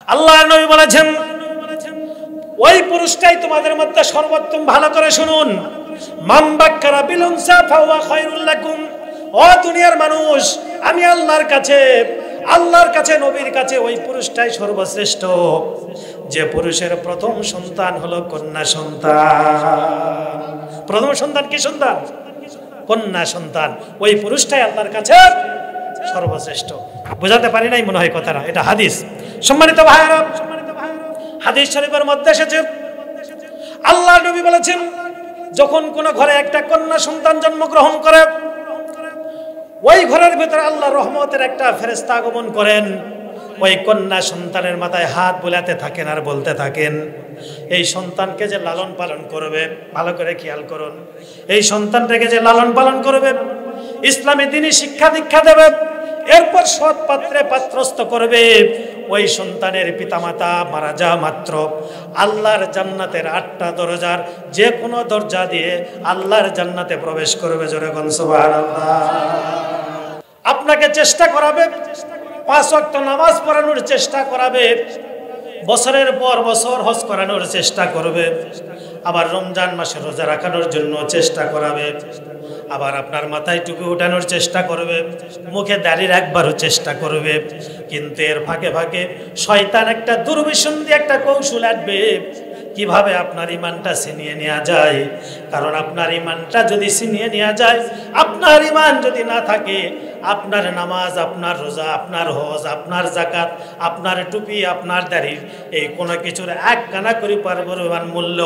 আল্লাহর নবী বলেছেন ওই পুরুষটাই তোমাদের মধ্যে সর্বোত্তম। ভালো করে শুনুন, মান বাক্কারা বিল উনসা ফাহুয়া খায়রুল লাকুম। ও দুনিয়ার মানুষ, আমি আল্লাহর কাছে নবীর কাছে ওই পুরুষটাই সর্বশ্রেষ্ঠ যে পুরুষের প্রথম সন্তান হলো কন্যা সন্তান। প্রথম সন্তান কি সন্তান? কন্যা সন্তান। ওই পুরুষটাই আল্লাহর কাছে সর্বশ্রেষ্ঠ। বোঝাতে পারি নাই মনে হয় কথাটা, এটা হাদিস। সম্মানিত ভাইরা, হাদিস শরীফের মধ্যে এসেছে আল্লাহর নবী বলেছেন যখন কোন ঘরে একটা কন্যা সন্তান জন্মগ্রহণ করে ওই ঘরের ভিতরে আল্লাহর রহমতের একটা ফেরেশতা আগমন করেন। ওই কন্যা সন্তানের মাথায় হাত বুলাতে থাকেন আর বলতে থাকেন, এই সন্তানকে যে লালন পালন করবে, ভালো করে খেয়াল করুন, এই সন্তানটাকে যে লালন পালন করবে, ইসলামী দ্বীনি শিক্ষা দীক্ষা দেবে, এরপর সৎ পাত্রে পাত্রস্থ করবে, ওই সন্তানের পিতামাতা মারা যাওয়া মাত্র আল্লাহর জান্নাতের 8টা দরজার যে কোনো দরজা দিয়ে আল্লাহর জান্নাতে প্রবেশ করবে। জোরে বলুন সুবহানাল্লাহ। আপনাকে চেষ্টা করাবে, 5 ওয়াক্ত নামাজ পড়ানোর চেষ্টা করাবে, বছরের পর বছর হজ করানোর চেষ্টা করবে, আবার রমজান মাসে রোজা রাখানোর জন্য চেষ্টা করাবে, আবার আপনার মাথায় টুপি উঠানোর চেষ্টা করবে, মুখে দাড়ি রাখবারও চেষ্টা করবে। কিন্তু এর ফাঁকে ফাঁকে শয়তান একটা দুর্বিসন্ধি, একটা কৌশল আনবে কিভাবে আপনার ইমানটা ছিনিয়ে নেওয়া যায়। কারণ আপনার ইমানটা যদি ছিনিয়ে নেওয়া যায়, আপনার ইমান যদি না থাকে, আপনার নামাজ, আপনার রোজা, আপনার হজ, আপনার যাকাত, আপনার টুপি, আপনার দাড়ির এই কোনো কিছুর এক কানা করি পরিমাণ মূল্য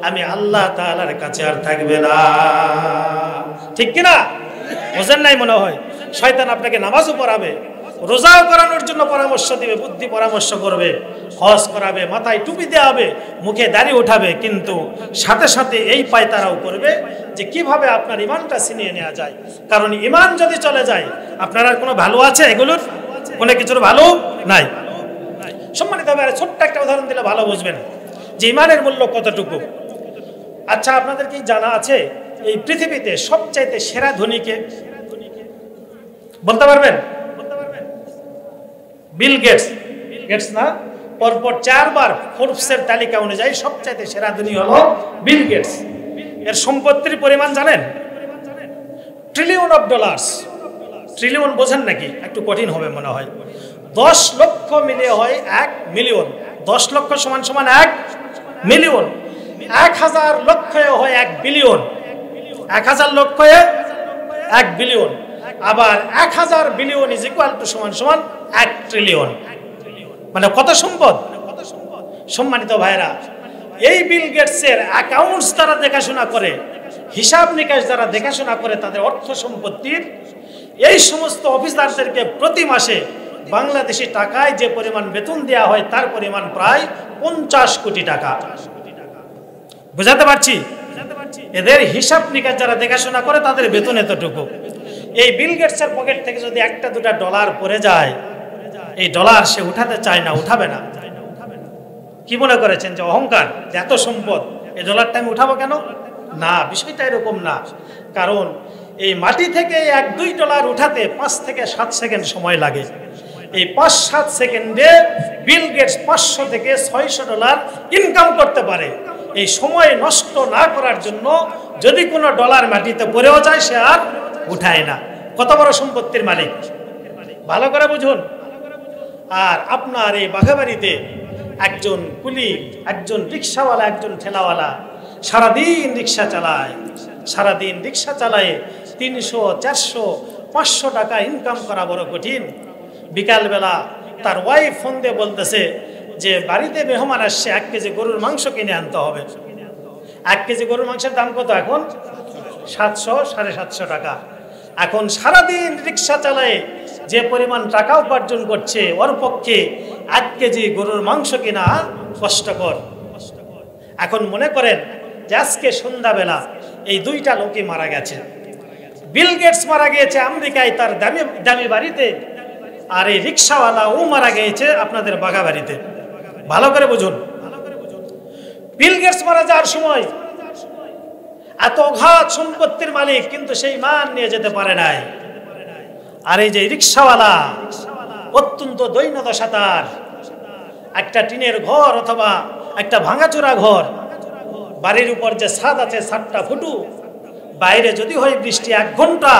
আমি আল্লাহ তাআলার কাছে আর থাকবে না। ঠিক কিনা? বোঝেন নাই মনে হয়? শয়তান আপনাকে নামাজও পড়াবে, রোজাও করানোর জন্য পরামর্শ দিবে, বুদ্ধি পরামর্শ করবে, হজ করাবে, মাথায় টুপি দেওয়া হবে, মুখে দাড়ি উঠাবে, কিন্তু সাথে সাথে এই পায়তারাও করবে যে কিভাবে আপনার ইমানটা ছিনিয়ে নেওয়া যায়। কারণ ইমান যদি চলে যায় আপনার আর কোনো ভালো আছে? এগুলোর কোনো কিছুর ভালো নাই। সম্মানিত ভাই, ছোট্ট একটা উদাহরণ দিলে ভালো বুঝবেন যে ইমানের মূল্য কতটুকু। আচ্ছা, আপনাদের কি জানা আছে এই পৃথিবীতে সবচাইতে সেরা ধনীকে? বলতে পারবেন? বিল গেটস না? পরপর 4 বার ফোর্বসের তালিকা অনুযায়ী সবচাইতে সেরা ধনী হলো বিল গেটস। এর সম্পত্তির পরিমাণ জানেন? Trillion of dollars. ট্রিলিয়ন বোঝেন নাকি? একটু কঠিন হবে মনে হয়। 10 লক্ষ মিলিয়ে হয় 1 মিলিয়ন। 10 লক্ষ সমান সমান 1 মিলিয়ন। 1000 লক্ষ হয় 1 বিলিয়ন। 1000 লক্ষ 1 বিলিয়ন। আবার 1000 বিলিয়ন ইজ ইকুয়াল টু সমান সমান 1 ট্রিলিয়ন। মানে কত সম্পদ! সম্মানিত ভাইরা, এই বিল গেটসের অ্যাকাউন্টস যারা দেখাশোনা করে, হিসাব নিকাশ যারা দেখাশোনা করে তাদের অর্থ সম্পত্তির, এই সমস্ত অফিসারদেরকে প্রতি মাসে বাংলাদেশি টাকায় যে পরিমাণ বেতন দেওয়া হয় তার পরিমাণ প্রায় 50 কোটি টাকা। বুঝাতে পারছি? এদের হিসাব নিকাশ যারা দেখাশোনা করে তাদের বেতন এতটুকু। এই বিল গেটসের পকেট থেকে যদি 1-2 ডলার পড়ে যায়, এই ডলার সে উঠাতে চায় না, উঠাবে না। কি মনে করেছেন যে অহংকার, যে এত সম্পদ, এই ডলারটা আমি উঠাবো কেন? না, বিষয়টা এরকম না। কারণ এই মাটি থেকে 1-2 ডলার উঠাতে 5 থেকে 7 সেকেন্ড সময় লাগে। এই 5-7 সেকেন্ডে বিল গেটস 500 থেকে 600 ডলার ইনকাম করতে পারে। এই সময় নষ্ট না করার জন্য যদি কোনো ডলার মাটিতে পড়েও যায় সে আর উঠায় না। কত বড় সম্পত্তির মালিক, ভালো করে বুঝুন। আর আপনার এই বাঘাবাড়িতে একজন কুলি, একজন রিক্সাওয়ালা, একজন ঠেলাওয়ালা সারাদিন রিক্সা চালায়, সারাদিন রিক্সা চালায় 300, 400, 500 টাকা ইনকাম করা বড় কঠিন। বিকালবেলা তার ওয়াইফ ফোন দিয়ে বলতেছে যে বাড়িতে মেহমান আসছে, 1 কেজি গরুর মাংস কিনে আনতে হবে। 1 কেজি গরুর মাংসের দাম কত এখন? 700, 750 টাকা। এখন সারাদিন রিক্সা চালায় যে পরিমাণ টাকা উপার্জন করছে, ওর পক্ষে 1 কেজি গরুর মাংস কিনা কষ্টকর। এখন মনে করেন যে আজকে সন্ধ্যাবেলা এই 2টা লোকই মারা গেছে। বিল গেটস মারা গিয়েছে আমেরিকায় তার দামি দামি বাড়িতে, আর এই রিক্সাওয়ালা ও মারা গিয়েছে আপনাদের বাগাবাড়িতে। ভালো করে বুঝুন। বিল গেটস মারা যাওয়ার সময় এত অগাধ সম্পত্তির মালিক, কিন্তু সেই মান নিয়ে যেতে পারে নাই। আর এই যে রিক্সাওয়ালা অত্যন্ত দৈন্যদশা তার, একটা টিনের ঘর অথবা একটা ভাঙাচোরা ঘর, বাড়ির উপর যে ছাদ আছে ছাদটা ফুটু, বাইরে যদি হয় বৃষ্টি 1 ঘন্টা,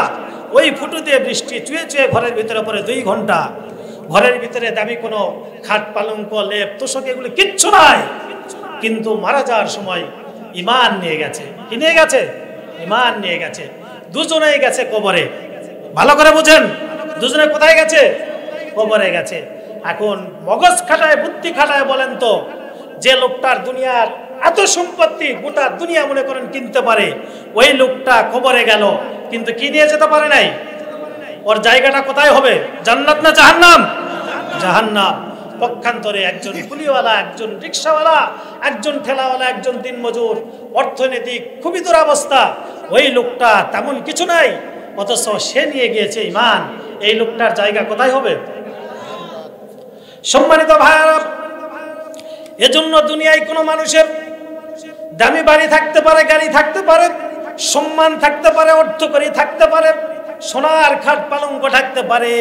ওই ফুটু দিয়ে বৃষ্টি চুয়ে চুয়ে ঘরের ভিতরে পড়ে 2 ঘন্টা। ঘরের ভিতরে দামি কোনো খাট পালঙ্ক লেপ তোষক এগুলো কিচ্ছু নাই, কিন্তু মারা যাওয়ার সময় ঈমান নিয়ে গেছে। কি নিয়ে গেছে? ঈমান নিয়ে গেছে। দুজনেই গেছে কবরে। ভালো করে বুঝেন, দুজনে কোথায় গেছে? কবরে গেছে। এখন মগজ খাটায় বুদ্ধি খাটায় বলেন তো, যে লোকটার দুনিয়ার এত সম্পত্তি গোটা দুনিয়া মনে করেন কিনতে পারে, ওই লোকটা কবরে গেল কিন্তু কি নিয়ে যেতে পারে নাই? ওর জায়গাটা কোথায় হবে? জান্নাত না জাহান্নাম? জাহান্নাম। পক্ষান্তরে একজন কুলিওয়ালা, একজন রিক্সাওয়ালা, একজন ঠেলাওয়ালা, একজন দিনমজুর, অর্থনৈতিক খুবই দুরবস্থা, ওই লোকটা তেমন কিছু নাই, অথচ সে নিয়ে গিয়েছে ঈমান। এই লোকটার জায়গা কোথায় হবে? সম্মানিত ভাইরা, এজন্য দুনিয়ায় কোনো মানুষের দামি বাড়ি থাকতে পারে, গাড়ি থাকতে পারে, সম্মান থাকতে পারে, অর্থকরী থাকতে পারে, সোনার খাট পালঙ্ক থাকতে পারে,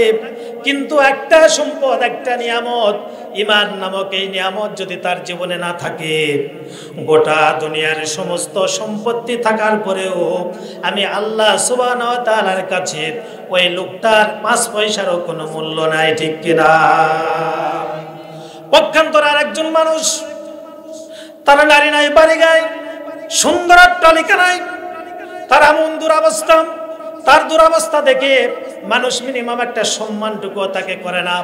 কিন্তু একটা সম্পদ, একটা নিয়ামত, ঈমান নামক এই নিয়ামত যদি তার জীবনে না থাকে, গোটা দুনিয়ার সমস্ত সম্পত্তি থাকার পরেও আমি আল্লাহ সুবহানাহু ওয়া তাআলার কাছে ওই লোকটার 5 পয়সারও কোনো মূল্য নাই। ঠিক কিনা? পক্ষান্তরে আর একজন মানুষ, তার নারী নাই, বাড়ি গায়, সুন্দর অট্টালিকা নাই, তার এমন দুরবস্থা, তার দুরবস্থা দেখে মানুষ মিনিমাম একটা সম্মানটুকু তাকে করে না,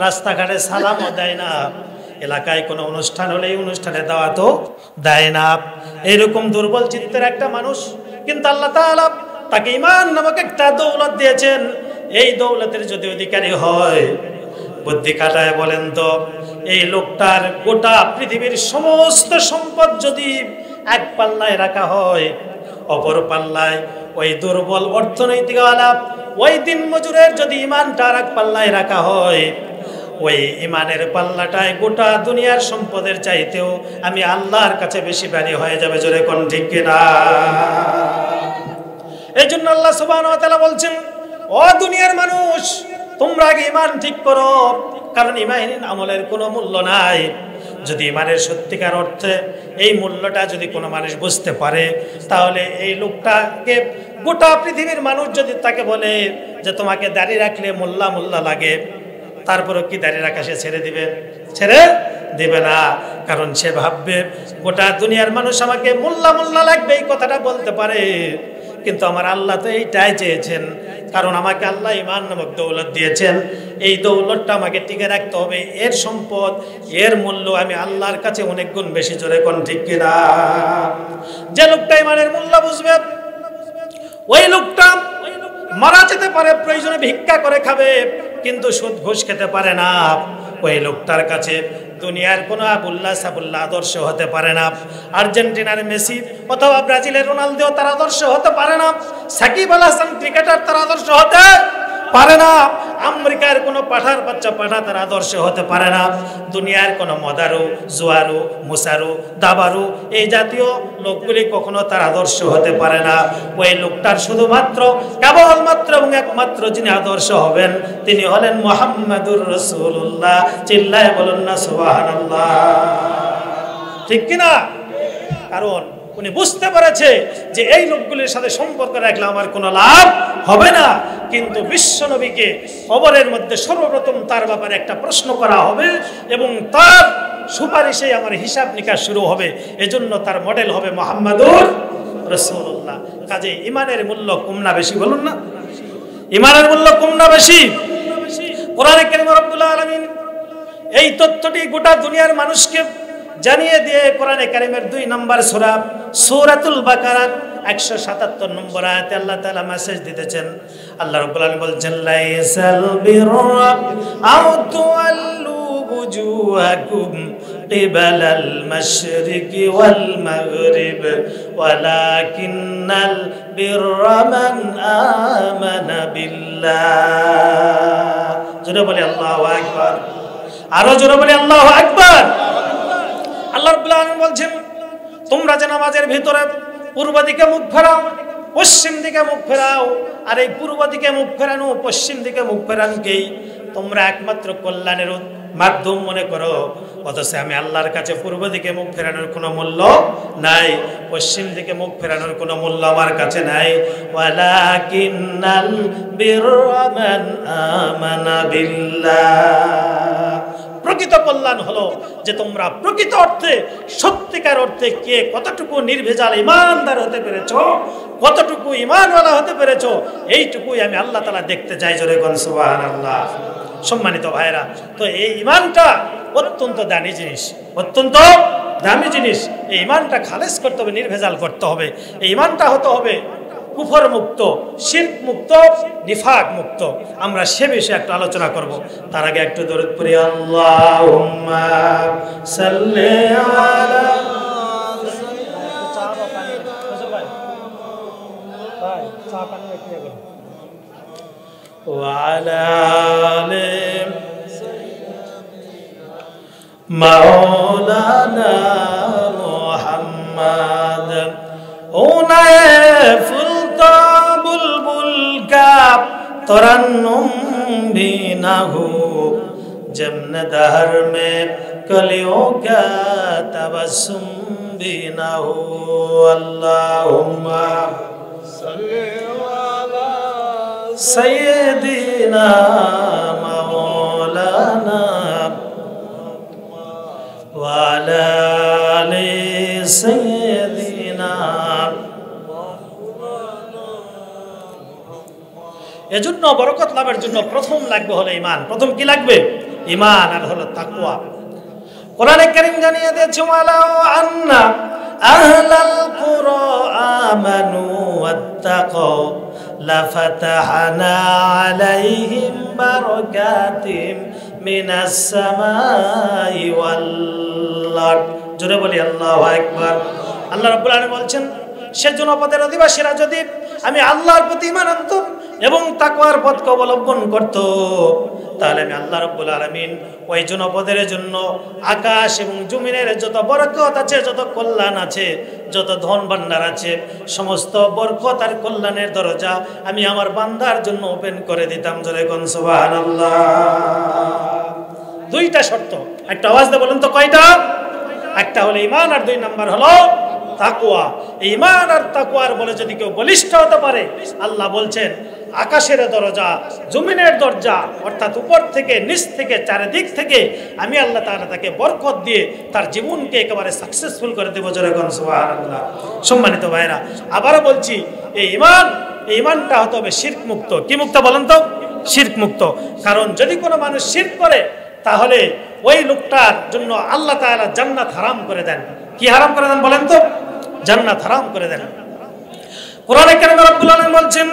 রাস্তাঘাটে সালামও দেয় না, এলাকায় কোনো অনুষ্ঠান হলে এই অনুষ্ঠানে দাওয়াতও দেয় না। এইরকম দুর্বল চিত্তের একটা মানুষ, কিন্তু আল্লাহ তাআলা তাকে ঈমান নামক একটা দৌলত দিয়েছেন। এই দৌলতের যদি অধিকারী হয়, বুদ্ধি কাটায় বলেন তো, এই লোকটার গোটা পৃথিবীর সমস্ত সম্পদ যদি এক পাল্লায় রাখা হয়, অপর পাল্লায় ওই দুর্বল অর্থনৈতিকওয়ালা, ওই দিন মজুরের যদি ঈমানটা এক পাল্লায় রাখা হয়, ওই ঈমানের পাল্লাটায় গোটা দুনিয়ার সম্পদের চাইতেও আমি আল্লাহর কাছে বেশি ভারী হয়ে যাবে। জোরে কোন ঠিক কিনা? এই জন্য আল্লাহ সুবহানাহু ওয়া তাআলা বলছেন, ও দুনিয়ার মানুষ, তোমরা আগে ঈমান ঠিক করো, কারণ ঈমানহীন আমলের কোনো মূল্য নাই। যদি ঈমানের সত্যিকার অর্থে এই মূল্যটা যদি কোনো মানুষ বুঝতে পারে, তাহলে এই লোকটাকে গোটা পৃথিবীর মানুষ যদি তাকে বলে যে তোমাকে দাড়ি রাখলে মোল্লা মোল্লা লাগে, তারপরও কি দাড়ি রাখা সে ছেড়ে দিবে? ছেড়ে দিবে না। কারণ সে ভাববে গোটা দুনিয়ার মানুষ আমাকে মোল্লা মোল্লা লাগবে, এই কথাটা বলতে পারে, কিন্তু আমার আল্লাহ তো এইটাই চেয়েছেন, কারণ আমাকে আল্লাহ ঈমান নামক দৌলত দিয়েছেন। এই দৌলতটা আমাকে টিকে রাখতে হবে, এর সম্পদ, এর মূল্য আমি আল্লাহর কাছে অনেক গুণ বেশি। জোরে কোন ঠিক কিনা? যে লোকটা ঈমানের মূল্য বুঝবে, ওই লোকটা মারা যেতে পারে, প্রয়োজনে ভিক্ষা করে খাবে, কিন্তু সুদ ঘুষ খেতে পারে না। ওই লোকটার কাছে দুনিয়ার কোনো আবুল্লাহ সাবুল্লাহ আদর্শ হতে পারে না। আর্জেন্টিনার মেসি অথবা ব্রাজিলের রোনালদো তার আদর্শ হতে পারে না। সাকিব আল হাসান ক্রিকেটার তার আদর্শ হতে পারে না। আমেরিকার কোনো পাঠার বাচ্চা পাঠা তার আদর্শ হতে পারে না। দুনিয়ার কোনো মদারু, জুয়ারু, মুসারু, দাবারু, এই জাতীয় লোকগুলি কখনো তার আদর্শ হতে পারে না। ওই লোকটার শুধুমাত্র কেবলমাত্র এবং একমাত্র যিনি আদর্শ হবেন, তিনি হলেন মুহাম্মাদুর রাসূলুল্লাহ। চিল্লায় বলুন না সুবহানাল্লাহ। ঠিক কিনা? কারণ উনি বুঝতে পেরেছে যে এই লোকগুলির সাথে সম্পর্ক রাখলে আমার কোনো লাভ হবে না, কিন্তু বিশ্বনবীকে কবরের মধ্যে সর্বপ্রথম তার ব্যাপারে একটা প্রশ্ন করা হবে এবং তার সুপারিশে আমার হিসাব নিকাশ শুরু হবে। এজন্য তার মডেল হবে মুহাম্মাদুর রাসূলুল্লাহ। কাজে ঈমানের মূল্য কম না বেশি? বলুন না, ঈমানের মূল্য কম না বেশি? কোরআনে কারীমে রব্বুল আলামিন এই তথ্যটি গোটা দুনিয়ার মানুষকে জানিয়ে দিয়ে কোরআনে কারীমের 2 নম্বর সূরা সূরাতুল বাকারা 177 নম্বর আয়াতে আল্লাহ তাআলা মেসেজ দিতেছেন। আল্লাহ রাব্বুল আলামিন বলছেন, লাইসাল বিররা আও তুআল্লু বুজুহাকুম কিবালাল মাশরিকি ওয়াল মাগরিব ওয়ালাকিন্নাল বিররা মান আমানা বিল্লাহ। জোরে বলি আল্লাহু আকবার। আরো জোরে বলি আল্লাহু আকবার। আল্লাহ রাব্বুল আলামিন বলছেন, তোমরা যে নামাজের ভিতরে পূর্ব দিকে মুখ ফেরাও, পশ্চিম দিকে মুখ ফেরাও, আর এই পূর্ব দিকে মুখ ফেরানো, পশ্চিম দিকে মুখ ফেরানোকেই তোমরা একমাত্র কল্যাণের মাধ্যম মনে করো, অথচ আমি আল্লাহর কাছে পূর্ব দিকে মুখ ফেরানোর কোনো মূল্য নাই, পশ্চিম দিকে মুখ ফেরানোর কোনো মূল্য আমার কাছে নাই। ওয়ালাকিন্নাল বিররা মান আমানা বিল্লাহ, প্রকৃত কল্যাণ হলো যে তোমরা প্রকৃত অর্থে সত্যিকার অর্থে কে কতটুকু নির্ভেজাল ইমানদার হতে পেরেছো, কতটুকু ইমানওয়ালা হতে পেরেছো, এইটুকুই আমি আল্লাহ তাআলা দেখতে চাই। জোরে বল সুবহানাল্লাহ। সম্মানিত ভাইরা, তো এই ইমানটা অত্যন্ত দামি জিনিস, অত্যন্ত দামি জিনিস। এই ইমানটা খালেস করতে হবে, নির্ভেজাল করতে হবে। এই ইমানটা হতে হবে কুফর মুক্ত, শিরক মুক্ত, নিফাক মুক্ত। আমরা সে বিষয়ে একটু আলোচনা করব। তার আগে একটু দরুদ পড়ি। আল্লাহুম্মা সাল্লি আলা ওয়া আলা আলি মাওলানা মুহাম্মদ। बुलबुल का तरन्नुम भी ना हो, जमन दहर में कलियों का तबस्सुम भी ना हो। अल्लाहुम्मा सल्ली अला सय्यिदिना मौलाना व अला आलि सय्यिदिना। এজন্য বরকত লাভের জন্য প্রথম লাগবে হলো ঈমান। প্রথম কি লাগবে? ঈমান আর হলো তাকওয়া। কোরআনে কারীম জানিয়ে দিয়েছে, ওয়ালাউ আন্না আহলাল কুরা আমানু ওয়াত্তাকাউ লাফাতাহনা আলাইহিম বারাকাতিম মিনাস সামাই ওয়াল আরদ। জোরে বলি আল্লাহু আকবার। আল্লাহ রাব্বুল আলামিন বলছেন, সে জনপদের অধিবাসীরা যদি আমি আল্লাহর প্রতি ঈমান আনত এবং তাকওয়ার পথকে অবলম্বন করত, তাহলে আমি আল্লাহ রাব্বুল আলামিন ওই জনপদের জন্য আকাশ এবং জমিনের যত বরকত আছে, যত কল্যাণ আছে, যত ধন ভান্ডার আছে, সমস্ত বরকত আর কল্যাণের দরজা আমি আমার বান্দার জন্য ওপেন করে দিতাম। জোরে কোন সুবহানাল্লাহ। দুইটা শর্ত, একটা আওয়াজ দিয়ে বলেন তো কয়টা? একটা হলো ঈমান আর দুই নাম্বার হলো তাকওয়া। ঈমান আর তাকওয়ার বলে যদি কেউ বলিষ্ঠ হতে পারে, আল্লাহ বলছেন আকাশের দরজা, জমিনের দরজা, অর্থাৎ উপর থেকে নিচ থেকে চারিদিক থেকে আমি আল্লাহ তাআলা তাকে বরকত দিয়ে তার জীবনকে একেবারে সাকসেসফুল করে দেব। জোরে কোন সুবহানাল্লাহ। সম্মানিত ভাইরা, আবারও বলছি, এই ঈমানটা হতে হবে শিরক মুক্ত। কি মুক্ত বলেন তো? শিরক মুক্ত। কারণ যদি কোনো মানুষ শিরক করে, তাহলে ওই লোকটার জন্য আল্লাহ তাআলা জান্নাত হারাম করে দেন। কি হারাম করে দেন বলেন তো? জান্নাত হারাম করে দেন। কোরআনে কারীমে রব্বুল আলামিন বলছেন,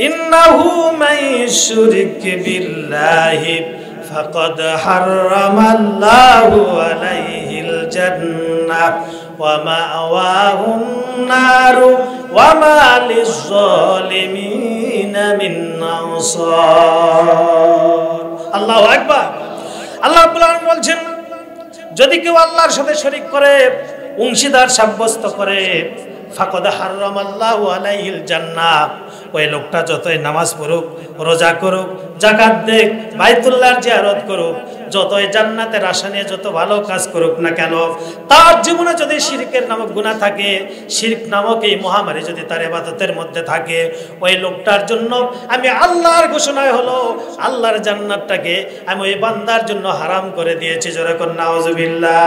ইন্নাহু মাইয়ুশরিক বিল্লাহি ফাকাদ হারামাল্লাহু আলাইহিল জান্নাহ ওয়া মাওয়াহুন নারু ওয়া মা লিয-যালিমিনা মিন আনসার। আল্লাহু আকবার। আল্লাহ রাব্বুল আলামিন বলছেন, যদি কেউ আল্লাহর সাথে শরীক করে, অংশীদার সাব্যস্ত করে, ফাকাদ হারামাল্লাহু আলাইহিল জান্নাহ, ওই লোকটা যতই নামাজ পড়ুক, রোজা করুক, যাকাত দেখ, বাইতুল্লাহর জিয়ারত করুক, যতই জান্নাতের আশা নিয়ে যত ভালো কাজ করুক না কেন, তার জীবনে যদি শিরকের নামক গুনাহ থাকে, শিরক নামক এই মহামারী যদি তার ইবাদতের মধ্যে থাকে, ওই লোকটার জন্য আমি আল্লাহর ঘোষণায় হলো আল্লাহর জান্নাতটাকে আমি ওই বান্দার জন্য হারাম করে দিয়েছি। জোরে কোন নাউজুবিল্লাহ।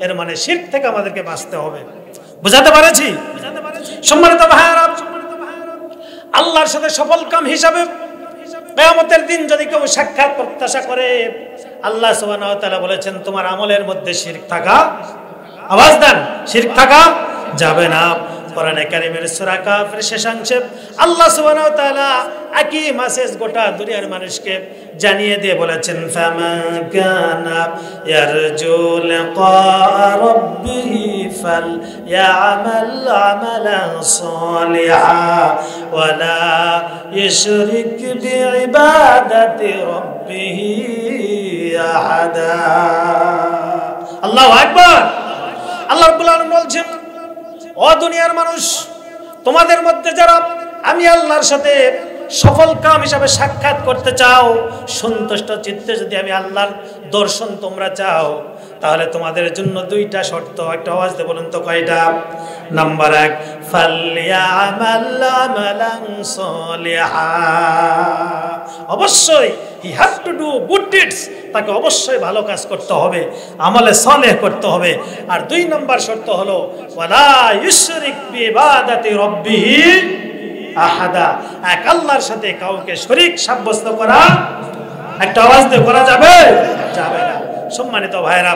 এর মানে শিরক থেকে আমাদেরকে বাঁচতে হবে। বুঝাতে পারেছি? সম্মানিত ভাইরা, আল্লাহর সাথে সফল কাম হিসাবে কিয়ামতের দিন যদি কেউ সাক্ষাৎ প্রত্যাশা করে, আল্লাহ সুবহানাহু ওয়া তাআলা বলেছেন তোমার আমলের মধ্যে শিরক থাকা, আওয়াজ দেন, শিরক থাকা যাবে না। কোরআনে কারীমের সূরা কাফের শেষাংশে আল্লাহ সুবহানাহু ওয়া তাআলা একই মেসেজ গোটা দুনিয়ার মানুষকে জানিয়ে দিয়ে বলেছেন, ফামান কানা ইয়ারজু লিকা রাব্বিহি ফালইআমাল আমালান সালিহান ওয়া লা ইউশরিক বিইবাদাতি রাব্বিহি আহাদা। আল্লাহু আকবার। আল্লাহ রাব্বুল আলামিন বলছেন, ও দুনিয়ার মানুষ, তোমাদের মধ্যে যারা আমি আল্লাহর সাথে সফল কাম হিসাবে সাক্ষাৎ করতে চাও, সন্তুষ্ট চিত্তে যদি আমি আল্লাহর দর্শন তোমরা চাও, তাহলে তোমাদের জন্য দুইটা শর্ত। একটা আওয়াজ দিয়ে বলুন তো কয়টা? নাম্বার 1, ফালইয়ামাল আমালান সলিহা, অবশ্যই he have to do good deeds, তাকে অবশ্যই ভালো কাজ করতে হবে, আমলে সালেহ করতে হবে। আর 2 নম্বর শর্ত হলো ওয়ালা ইউশরিক বিইবাদাতি রাব্বিহি আহাদা, এক আল্লাহর সাথে কাউকে শরীক সাব্যস্ত করা একটা আওয়াজ দিয়ে করা যাবে যাবে না। সম্মানিত ভাইরা,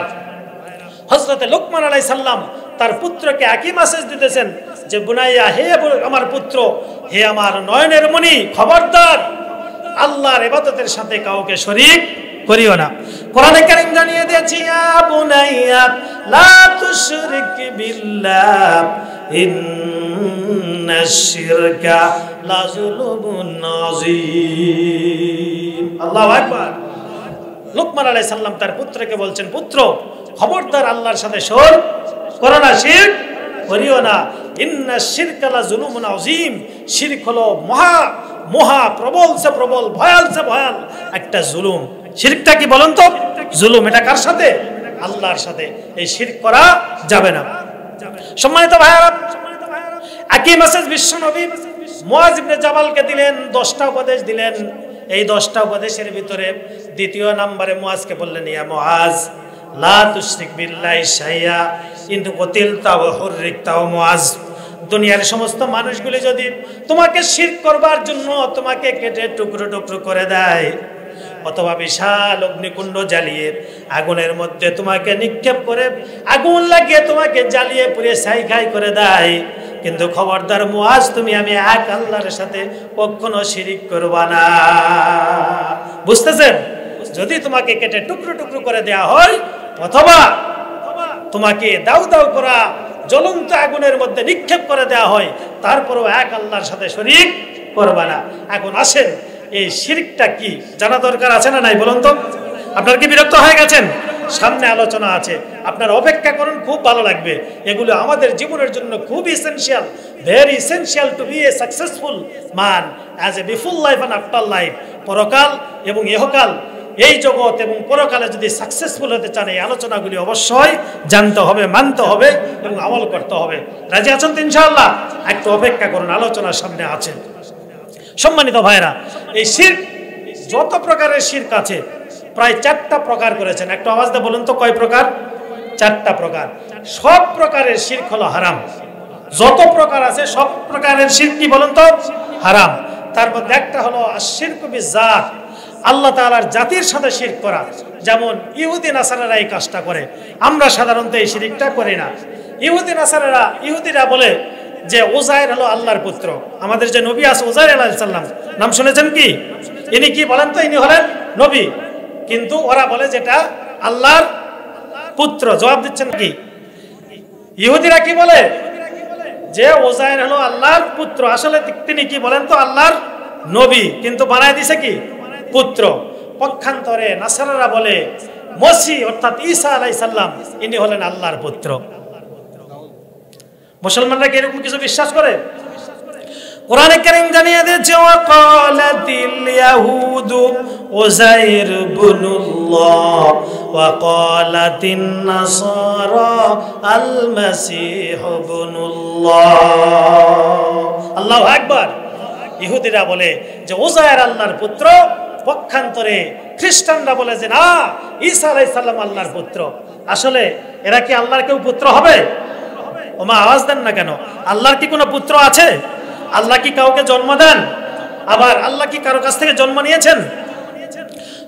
হযরত লোকমান আলাইহিস সালাম তার পুত্রকে একই মেসেজ দিতেছেন যে বুনাইয়া, হে আমার পুত্র, হে আমার নয়নের মণি, খবরদার আল্লাহর ইবাদতের সাথে কাউকে শরীক করিও না। কোরআনে কারীম জানিয়ে দিয়েছে, ইয়া বুনাইয়া লা তুশরিক বিল্লাহ ইন্নাশ শিরকা লাযুলুমুন আযীম। আল্লাহু আকবার। লোকমান আলাইহিস সালাম তার পুত্রকে বলছেন, পুত্র খবরদার আল্লাহর সাথে শরক করো না, শিরক করিও না। ইন্নাশ শিরকা লাযুলুমুন আযীম, শিরক হলো মহা প্রবল সে প্রবল, ভয়াল সে ভয়াল একটা জুলুম। শিরকটা কি বলেন তো? জুলুম। এটা কার সাথে? আল্লাহর সাথে। এই শিরক করা যাবে না। সম্মানিত ভাইরা, একই মেসেজ বিশ্ব নবী মুআজ ইবনে জাবালকে দিলেন, 10টা উপদেশ দিলেন। এই 10টা উপদেশের ভিতরে দ্বিতীয় নম্বরে মুআজকে বললেন, ইয়া মুআজ লা তুশরিক বিল্লাহি শাইয়া ইন কুতিলতা ওয়া হুররিকতা মুআজ, দুনিয়ার সমস্ত মানুষগুলি যদি তোমাকে শিরক করবার জন্য তোমাকে কেটে টুকরো টুকরো করে দেয়, অথবা বিশাল অগ্নিকুণ্ড জ্বালিয়ে আগুনের মধ্যে তোমাকে নিক্ষেপ করে আগুন লাগিয়ে তোমাকে জ্বালিয়ে পুড়ে ছাই করে দেয়, কিন্তু খবরদার মুআজ, তুমি আমি এক আল্লাহর সাথে কখনো শিরক করবা না। বুঝতেছেন? যদি তোমাকে কেটে টুকরো টুকরো করে দেয়া হয়, অথবা তোমাকে দাউ দাউ করা জ্বলন্ত আগুনের মধ্যে নিক্ষেপ করে দেওয়া হয়, তারপরেও এক আল্লাহর সাথে শরীক করবা না। এখন আসেন, এই শিরকটা কি জানা দরকার আছে না নাই বলুন তো? আপনারা কি বিরক্ত হয়ে গেছেন? সামনে আলোচনা আছে, আপনারা অপেক্ষা করুন, খুব ভালো লাগবে। এগুলো আমাদের জীবনের জন্য খুব essential, very essential to be a successful man as a before life and after life. পরকাল এবং ইহকাল, এই জগৎ এবং পরকালে যদি সাকসেসফুল হতে চান, এই আলোচনাগুলি অবশ্যই জানতে হবে, মানতে হবে এবং আমল করতে হবে। রাজি আছেন তো ইনশাআল্লাহ? একটু অপেক্ষা করুন, আলোচনার সামনে আছে। সম্মানিত ভাইরা, এই শিরক, যত প্রকারের শিরক আছে প্রায় 4টা প্রকার করেছেন। একটু আওয়াজ দিয়ে বলুন তো কয় প্রকার? 4টা প্রকার। সব প্রকারের শিরক হলো হারাম। যত প্রকার আছে সব প্রকারের শিরক কি বলুন তো? হারাম। তার মধ্যে একটা হলো আশ-শিরকু বিয-যাত, আল্লাহ তাআলার জাতির সাথে শিরক করা। যেমন ইহুদি নাসারারা এই কাজটা করে, আমরা সাধারণত এই শিরকটা করি না। ইহুদিরা বলে যে উযাইর হলো আল্লাহর পুত্র। আমাদের যে নবী আছে উযাইর আলাইহিস সালাম, নাম শুনেছেন কি? ইনি কি বলেন তো? ইনি হলেন নবী, কিন্তু ওরা বলে যেটা আল্লাহর পুত্র। জবাব দিচ্ছেন কি? ইহুদিরা কি বলে? যে উযাইর হলো আল্লাহর পুত্র, আসলে তিনি কি বলেন তো? আল্লাহর নবী, কিন্তু বানায় দিছে কি? পুত্র। পক্ষান্তরে নাসারারা বলে মসিহ অর্থাৎ ঈসা আলাইহিস সালাম ইনি হলেন আল্লাহর পুত্র। মুসলমানরা কি এরকম কিছু বিশ্বাস করে? কোরআনে কারীম জানিয়ে দিয়েছে, ওয়াকালাতিল ইয়াহুদু উযাইর ইবনুল্লাহ ওয়া ক্বালাতিন নাসারা আল মাসীহ ইবনুল্লাহ। আল্লাহু আকবার। ইহুদিরা বলে যে উযাইর আল্লাহর পুত্র, পক্ষান্তরে খ্রিস্টানরা বলে যে না, ঈসা আলাইহিস সালাম আল্লাহর পুত্র। আসলে এরা কি আল্লাহর কেউ পুত্র হবে? ওমা আওয়াজ দেন না কেন? আল্লাহর কি কোনো পুত্র আছে? আল্লাহ কি কাউকে জন্ম দেন? আবার আল্লাহ কি কারো কাছ থেকে জন্ম নিয়েছেন?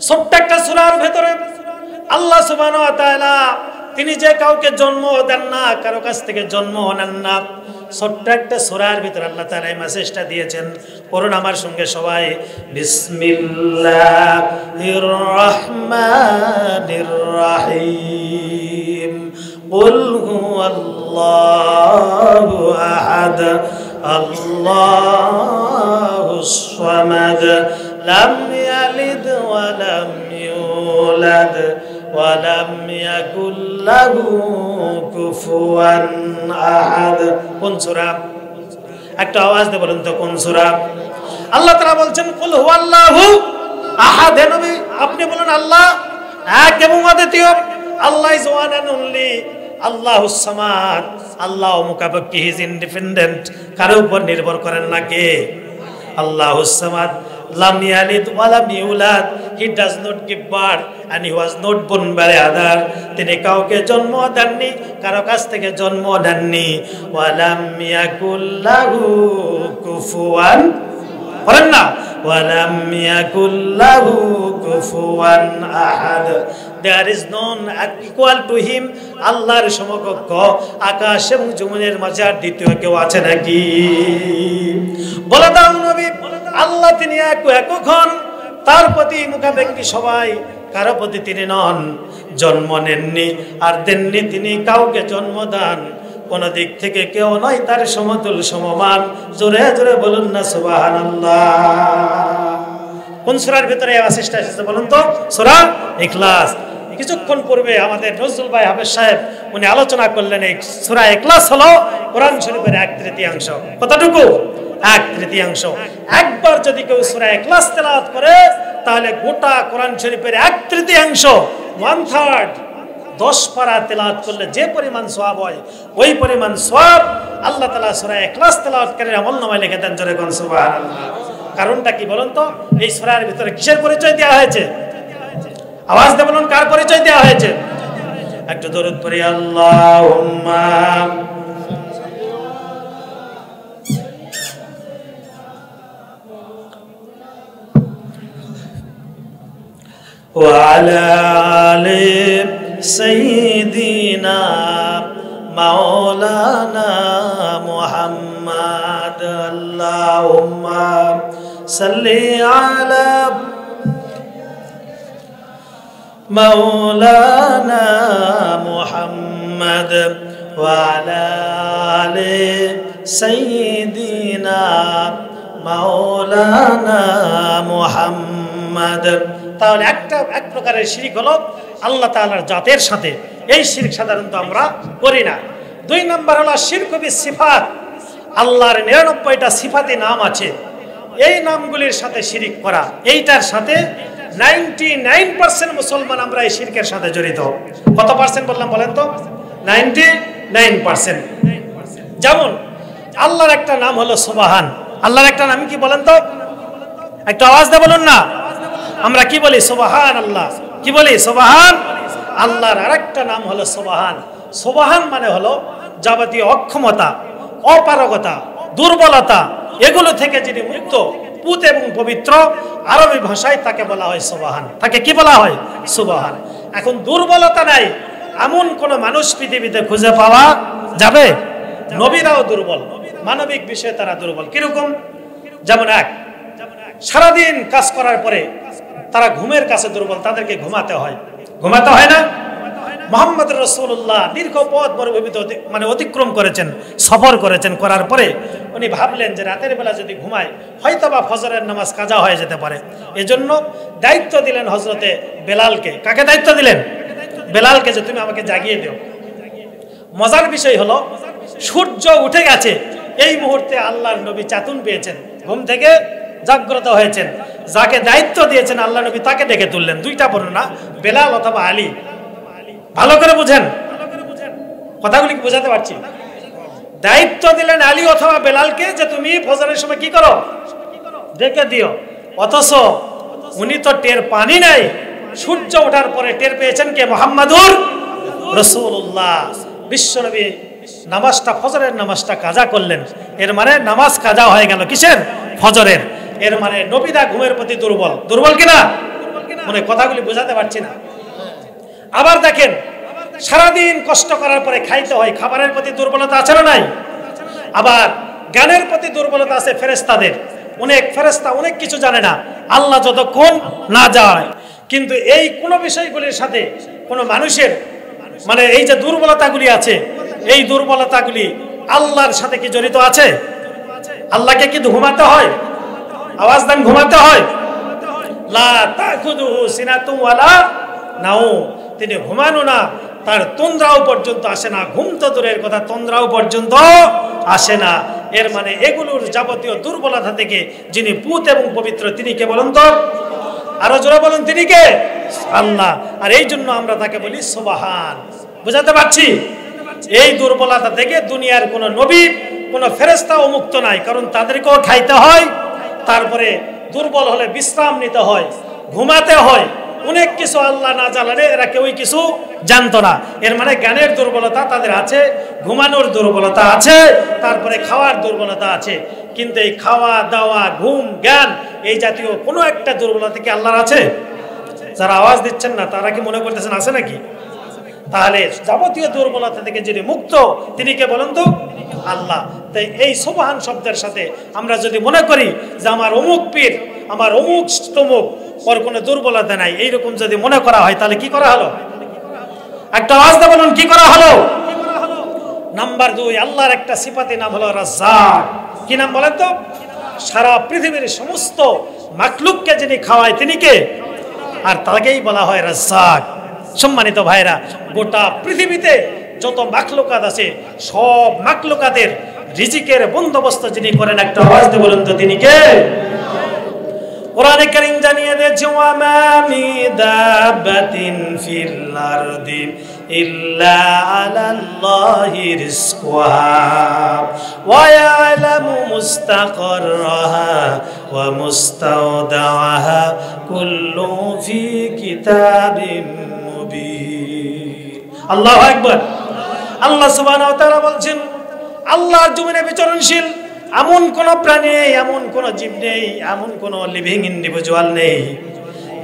ছোট্ট একটা সূরার ভেতরে আল্লাহ সুবহানাহু ওয়া তাআলা তিনি যে কাউকে জন্ম দেন না, কারো কাছ থেকে জন্ম নেন না, ছোট্ট একটা সূরার ভিতরে আল্লাহ তাআলা এই মেসেজটা দিয়েছেন। পড়ুন আমার সঙ্গে সবাই, বিসমিল্লাহির রহমানির রহিম। قل هو الله أحد الله الصمد لم يلد ولم يولد ولم يكن له كفوا أحد। কোন সূরা? একটা আওয়াজ দিয়ে বলুন তো কোন সূরা? আল্লাহ তাআলা বলছেন কুল হুয়াল্লাহু আহাদ, হে নবী আপনি বলুন আল্লাহ এক এবং অদ্বিতীয়, Allah is one and only, আল্লাহুস সামাদ, আল্লাহ মুকাফফি, হি ইজ ইন্ডিপেন্ডেন্ট, কারো উপর নির্ভর করেন না। কে? আল্লাহুস সামাদ, লাম ইয়ালিদ ওয়া লাম ইউলাদ, he does not give birth and he was not born by other, তিনি কাউকে জন্ম দেননি, কারো কাছ থেকে জন্ম দেননি। ওয়া লাম ইয়াকুল লাহু কুফুয়ান, বলেন না, ওয়া লাম ইয়াকুল লাহু কুফুয়ান আহাদ, there is none equal to him, আল্লাহর সমকক্ষ আকাশ এবং জমিনের মাঝে আর দ্বিতীয় কেউ আছে নাকি? বলে দাও নবী, আল্লাহ তিনি একক হন, তার প্রতি মুখাপেক্ষী সবাই, কারো প্রতি তিনি নন, জন্ম নেননি আর দেননি তিনি কাউকে জন্ম দান, কোন দিক থেকে কেউ নয় তার সমতুল সমমান। জোরে জোরে বলুন না সুবহানাল্লাহ। কোন সূরার ভিতরে এই মেসেজটা এসেছে বলুন তো? সূরা ইখলাস। কিছুক্ষণ পূর্বে আমাদের নজরুল ভাই হাফেজ সাহেব উনি আলোচনা করলেন এই সূরা ইখলাস হলো কোরআন শরীফের 1/3। কতটুকু? 1/3। একবার যদি কেউ সূরা ইখলাস তেলাওয়াত করে তাহলে গোটা কোরআন শরীফের 1/3, 1/3 10 পারা তেলাওয়াত করলে যে পরিমাণ সওয়াব হয় ওই পরিমাণ সওয়াব আল্লাহ তাআলা সূরা ইখলাস তেলাওয়াতকারীর আমলনামায় লিখে দেন। জোরে কোন সুবহানাল্লাহ। কারণটা কি বলুন তো? এই সূরার ভিতরে কিসের পরিচয় দেওয়া হয়েছে? আওয়াজ দিয়ে বলুন, কার পরিচয় দেওয়া হয়েছে? একটু দরুদ পড়ি, আল্লাহুম্মা ওয়া আলা আলি সাইয়্যিদিনা মাওলানা মুহাম্মদ, আল্লাহুম্মা সাল্লি আলা মাওলানা মুহাম্মদ ওয়া আলা আলি সাইয়্যিদিনা মাওলানা মুহাম্মদ। তাহলে এক প্রকারের শিরক হলো আল্লাহ তাআলার জাতের সাথে, এই শিরক সাধারণত আমরা করি না। 2 নম্বর হলো শিরক বিস সিফাত, আল্লাহর 99টা সিফাতি নাম আছে, এই নামগুলির সাথে শিরক করা, এইটার সাথে 99% মুসলমান আমরা এই শিরকের সাথে জড়িত। কত পার্সেন্ট বললাম বলেন তো? 99%। যেমন আল্লাহর একটা নাম হলো সুবহান, আল্লাহর একটা নাম কি বলেন তো? একটু আওয়াজ দিয়ে বলুন না। আমরা কি বলি? সুবহান আল্লাহ। কি বলি? সুবহান। আল্লাহর আরেকটা নাম হলো সুবহান। সুবহান মানে হলো যাবতীয় অক্ষমতা, অপারগতা, দুর্বলতা, এগুলো থেকে যিনি মুক্ত, পুত এবং পবিত্র, আরবি ভাষায় তাকে বলা হয় সুবহান। তাকে কি বলা হয়? সুবহান। এখন দুর্বলতা নাই এমন কোন মানুষ পৃথিবীতে খুঁজে পাওয়া যাবে? নবীরাও দুর্বল, মানবিক বিষয়ে তারা দুর্বল। কিরকম? যেমন সারাদিন কাজ করার পরে তারা ঘুমের কাছে দুর্বল, তাদেরকে ঘুমাতে হয়। ঘুমাতে হয় না? মুহাম্মদ রাসূলুল্লাহ দীর্ঘ পথ মরুভূমিতে অতিক্রম করেছেন, সফর করেছেন, করার পরে উনি ভাবলেন যে রাতের বেলা যদি ঘুমায় হয়তোবা ফজরের নামাজ কাজা হয়ে যেতে পারে। এজন্য দায়িত্ব দিলেন হযরতে বেলালকে। কাকে দায়িত্ব দিলেন? বেলালকে, যে তুমি আমাকে জাগিয়ে দিও। মজার বিষয় হলো সূর্য উঠে গেছে, এই মুহূর্তে আল্লাহর নবী চাতুন পেয়েছেন, ঘুম থেকে জাগ্রত হয়েছেন। যাকে দায়িত্ব দিয়েছেন আল্লাহ নবী তাকে ডেকে তুললেন। 2টা বর্ণনা, বেলাল অথবা আলী। ভালো করে বুঝেন, কথাগুলি কি বোঝাতে পারছি? দায়িত্ব দিলেন আলী অথবা বেলালকে যে তুমি ফজরের সময় কি করো? ডেকে দিও। অথচ উনি তো টের পানি নাই, সূর্য ওঠার পরে টের পেয়েছেন কে? মুহাম্মাদুর রাসূলুল্লাহ। বিশ্বনবী নামাজটা, ফজরের নামাজটা কাজা করলেন। এর মানে নামাজ কাজা হয়ে গেল কিসের? ফজরের। এর মানে নবীদা ঘুমের প্রতি দুর্বল। দুর্বল কিনা? মানে কথাগুলি বোঝাতে পারছি না। আবার দেখেন, সারাদিন কষ্ট করার পরে খাইতে হয়, খাবারের প্রতি দুর্বলতা আছে না নাই? আবার জ্ঞানের প্রতি দুর্বলতা আছে ফেরেশতাদের। অনেক ফেরেশতা অনেক কিছু জানে না, আল্লাহ যতক্ষণ না যায়। কিন্তু এই কোন বিষয়গুলির সাথে কোন মানুষের এই যে দুর্বলতাগুলি আছে, এই দুর্বলতাগুলি আল্লাহর সাথে কি জড়িত আছে? আল্লাহকে কি ঘুমাতে হয়? আওয়াজ দেন, ঘুমাতে হয়? লা তাখুযুহু সিনাতুন ওয়ালা নাওম, তিনি ঘুমানো না, তার তন্দ্রাও পর্যন্ত আসে না। ঘুম তো দূরের কথা, তন্দ্রাও পর্যন্ত আসে না। এর মানে এগুলোর যাবতীয় দুর্বলতা থেকে যিনি পুত এবং পবিত্র তিনি কে বলুন তো? আরো জোরে বলুন, তিনি কে? আল্লাহ। আর এই জন্য আমরা তাকে বলি সুবহান। বুঝাতে পারছি? এই দুর্বলতা থেকে দুনিয়ার কোনো নবী, কোনো ফেরেশতাও মুক্ত নাই, কারণ তাদেরকেও খাইতে হয়, তারপরে দুর্বল হলে বিশ্রাম নিতে হয়, ঘুমাতে হয়, অনেক কিছু আল্লাহ না জানালে এরা কেউই কিছু জানতো না। এর মানে জ্ঞানের দুর্বলতা তাদের আছে, ঘুমানোর দুর্বলতা আছে, তারপরে খাওয়ার দুর্বলতা আছে। কিন্তু এই খাওয়া দাওয়া, ঘুম, জ্ঞান, এই জাতীয় কোনো একটা দুর্বলতা কি আল্লাহর আছে? যারা আওয়াজ দিচ্ছেন না তারা কি মনে করতেছেন আছে নাকি? তাহলে যাবতীয় দুর্বলতা থেকে যিনি মুক্ত তিনি কে বলেন তো? আল্লাহ। তাই এই সুবহান শব্দের সাথে আমরা যদি মনে করি যে আমার অমুক পীর, আমার অমুক তমুক, ওর কোনো দুর্বলতা নাই, এইরকম যদি মনে করা হয় তাহলে কি করা হলো? একটা আওয়াজ দিয়ে বলুন, কি করা হলো? নাম্বার 2, আল্লাহর একটা সিফাতি নাম হলো রাজ্জাক। কি নাম বলেন তো? সারা পৃথিবীর সমস্ত মাখলুককে যিনি খাওয়ায় তিনি কে? আর তাকেই বলা হয় রাজ্জাক। সম্মানিত ভাইরা, গোটা পৃথিবীতে যত মাখলুকাত আছে সব মাখলুকাতের রিজিকের বন্দোবস্ত যিনি করেন, একটা আওয়াজ দিয়ে বলুন তো তিনি কে? কোরআনে কারীম জানিয়ে দিয়েছে ওয়া মা মি দাব্বাতিন ফিল আরদি ইল্লা আলাল্লাহি রিজকুহা ওয়া ইয়ালামু মুস্তাকাররাহা ওয়া মুস্তাওদাআহা কুল্লু ফি কিতাবিন মুবিন। আল্লাহু আকবার। আল্লাহ সুবহানাহু ওয়া তাআলা বলছেন আল্লাহর জমিনে বিচরণশীল এমন কোন প্রাণী নেই, এমন কোন জীব নেই, এমন কোন লিভিং ইন্ডিভিজুয়াল নেই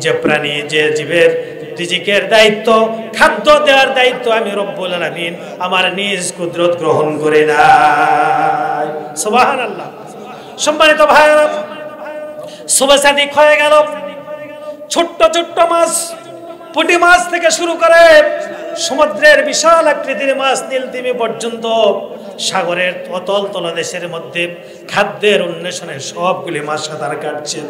যে প্রাণী, যে জীবের রিজিকের দায়িত্ব, খাদ্য দেওয়ার দায়িত্ব আমি রব্বুল আলামিন আমার নিজ কুদরত গ্রহণ করে নাই। সুবহানাল্লাহ। সম্মানিত ভাইরা, সুবসাদিক হয়ে গেল। ছোট্ট ছোট্ট মাছ, পুঁটি মাছ থেকে শুরু করে সমুদ্রের বিশাল আকৃতির মাছ নীলতিমি পর্যন্ত, সাগরের অতল তলদেশের মধ্যে খাদ্যের অন্বেষণে সবগুলি মাছ সাঁতার কাটছে।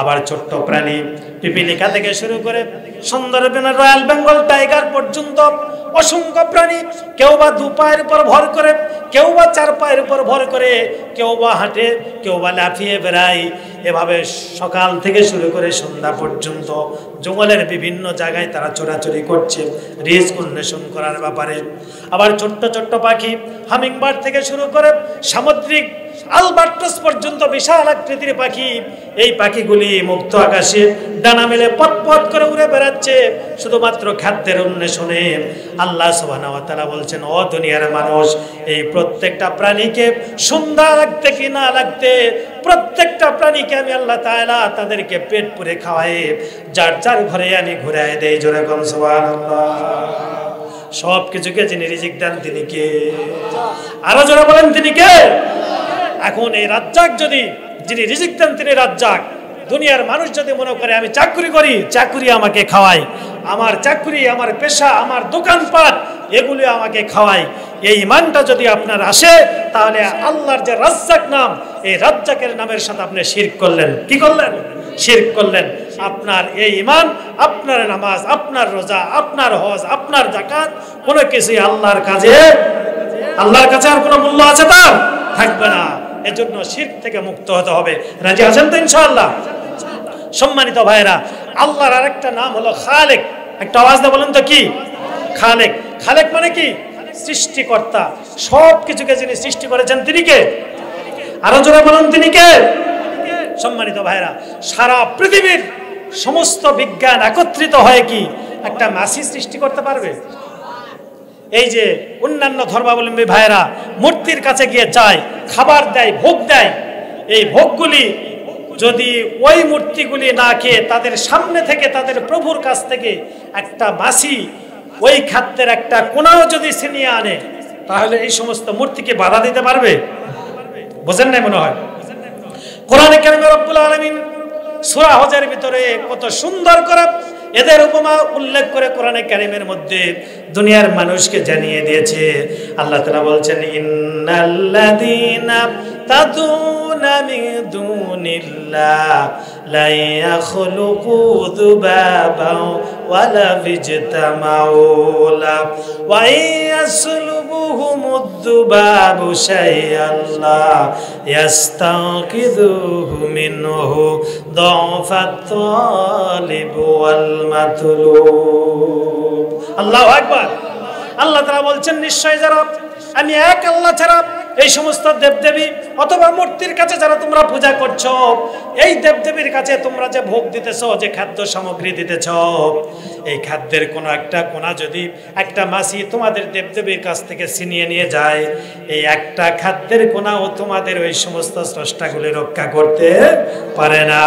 আবার ছোট্ট প্রাণী পিপিলিকা থেকে শুরু করে সুন্দরবনের রয়্যাল বেঙ্গল টাইগার পর্যন্ত অসংখ্য প্রাণী, কেউ বা 2 পায়ের উপর ভর করে, কেউ বা 4 পায়ের উপর ভর করে, কেউ বা হাঁটে, কেউ বা লাফিয়ে বেড়ায়। এভাবে সকাল থেকে শুরু করে সন্ধ্যা পর্যন্ত জঙ্গলের বিভিন্ন জায়গায় তারা চোরাচুরি করছে রিস্ক অন্বেষণ করার ব্যাপারে। আবার ছোট্ট ছোট্ট পাখি, হামিংবার্ড থেকে শুরু করে সামুদ্রিক আলবাট্রস পর্যন্ত বিশাল আকৃতির পাখি, এই পাখিগুলি মুক্ত আকাশে ডানা মেলে পথ করে উড়ে বেড়াচ্ছে শুধুমাত্র খাদ্যের অন্বেষণে। আল্লাহ সুবহানাহু ওয়া তাআলা বলছেন, ও দুনিয়ার মানুষ, এই প্রত্যেকটা প্রাণীকে সুন্দর লাগতে কি না লাগতে, প্রত্যেকটা প্রাণীকে আমি আল্লাহ তাআলা তাদেরকে পেট পুরে খাওয়াই, যার যার ঘরে আমি ঘুরাই দেই। জোরে কোন সুবহানাল্লাহ। সব কিছুকে যিনি রিজিক দেন তিনি কে? আরো জোরে বলেন তিনি কে? এখন এই রাজ্জাক, যদি যিনি রিজিক দেন তিনি রাজ্জাক, দুনিয়ার মানুষ যদি মনে করে আমি চাকরি করি, চাকরি আমাকে খাওয়াই, আমার চাকরি, আমার পেশা, আমার দোকানপাট এগুলি আমাকে খাওয়াই, এই ইমানটা যদি আপনার আসে তাহলে আল্লাহর যে রাজ্জাক নাম, এই রাজ্জাকের নামের সাথে আপনি শিরক করলেন। কি করলেন? শিরক করলেন। আপনার এই ইমান, আপনার নামাজ, আপনার রোজা, আপনার হজ, আপনার যাকাত কোনো কিছুই আল্লাহর কাছে, আল্লাহর কাছে আর কোনো মূল্য আছে তার? থাকবে না। এজন্য শিরক থেকে মুক্ত হতে হবে। রাজি আছেন তো ইনশাআল্লাহ? সম্মানিত ভাইরা, আল্লাহর আরেকটা নাম হলো খালেক। একটা আওয়াজ দিয়ে বলেন তো কি? খালেক। খালেক মানে কি? সৃষ্টিকর্তা। সব কিছুকে যিনি সৃষ্টি করেছেন তিনি কে? আরো জোরে বলুন তিনি কে? সম্মানিত ভাইরা, সারা পৃথিবীর সমস্ত বিজ্ঞান একত্রিত হয়ে কি একটা মাছি সৃষ্টি করতে পারবে? এই যে অন্যান্য ধর্মাবলম্বী ভাইরা মূর্তির কাছে গিয়ে চায়, খাবার দেয়, ভোগ দেয়, এই ভোগগুলি যদি ওই মূর্তিগুলি না খেয়ে তাদের সামনে থেকে, তাদের প্রভুর কাছ থেকে একটা মাছি ওই খাদ্যের একটা কোনাও যদি ছিনিয়ে আনে, তাহলে এই সমস্ত মূর্তিকে বাধা দিতে পারবে? বোঝেন নাই মনে হয়? কোরআনে কারিমে রব্বুল আলামিন সূরা হজের ভিতরে কত সুন্দর করে এদের উপমা উল্লেখ করে কোরআনে কারিমের মধ্যে দুনিয়ার মানুষকে জানিয়ে দিয়েছে। আল্লাহ তাআলা বলছেন, ইন্নাল্লাযীনা তাদুনা মিন দুনিল্লাহ লা ইয়াখলুকু যুবাবান ওয়ালা বিজতামাউ লা ওয়া ইয়াসলুবুহুমুদ-দুবাবু শাইআন লা ইয়াস্তাকিযুহু মিনহু দুআফাত-তালিব ওয়াল মাতলুব। আল্লাহু আকবার। আল্লাহ তাআলা বলছেন নিশ্চয় যারা আমি এক আল্লাহ ছাড়া এই সমস্ত দেবদেবী অথবা মূর্তির কাছে যারা তোমরা পূজা করছো, এই দেবদেবীর কাছে তোমরা যে ভোগ দিতেছো, যে খাদ্য সামগ্রী দিতেছ, এই খাদ্যের কোনো একটা কোনা যদি একটা মাছি তোমাদের দেবদেবীর কাছ থেকে ছিনিয়ে নিয়ে যায়, এই একটা খাদ্যের কোনাও তোমাদের ওই সমস্ত স্রষ্টাগুলি রক্ষা করতে পারে না।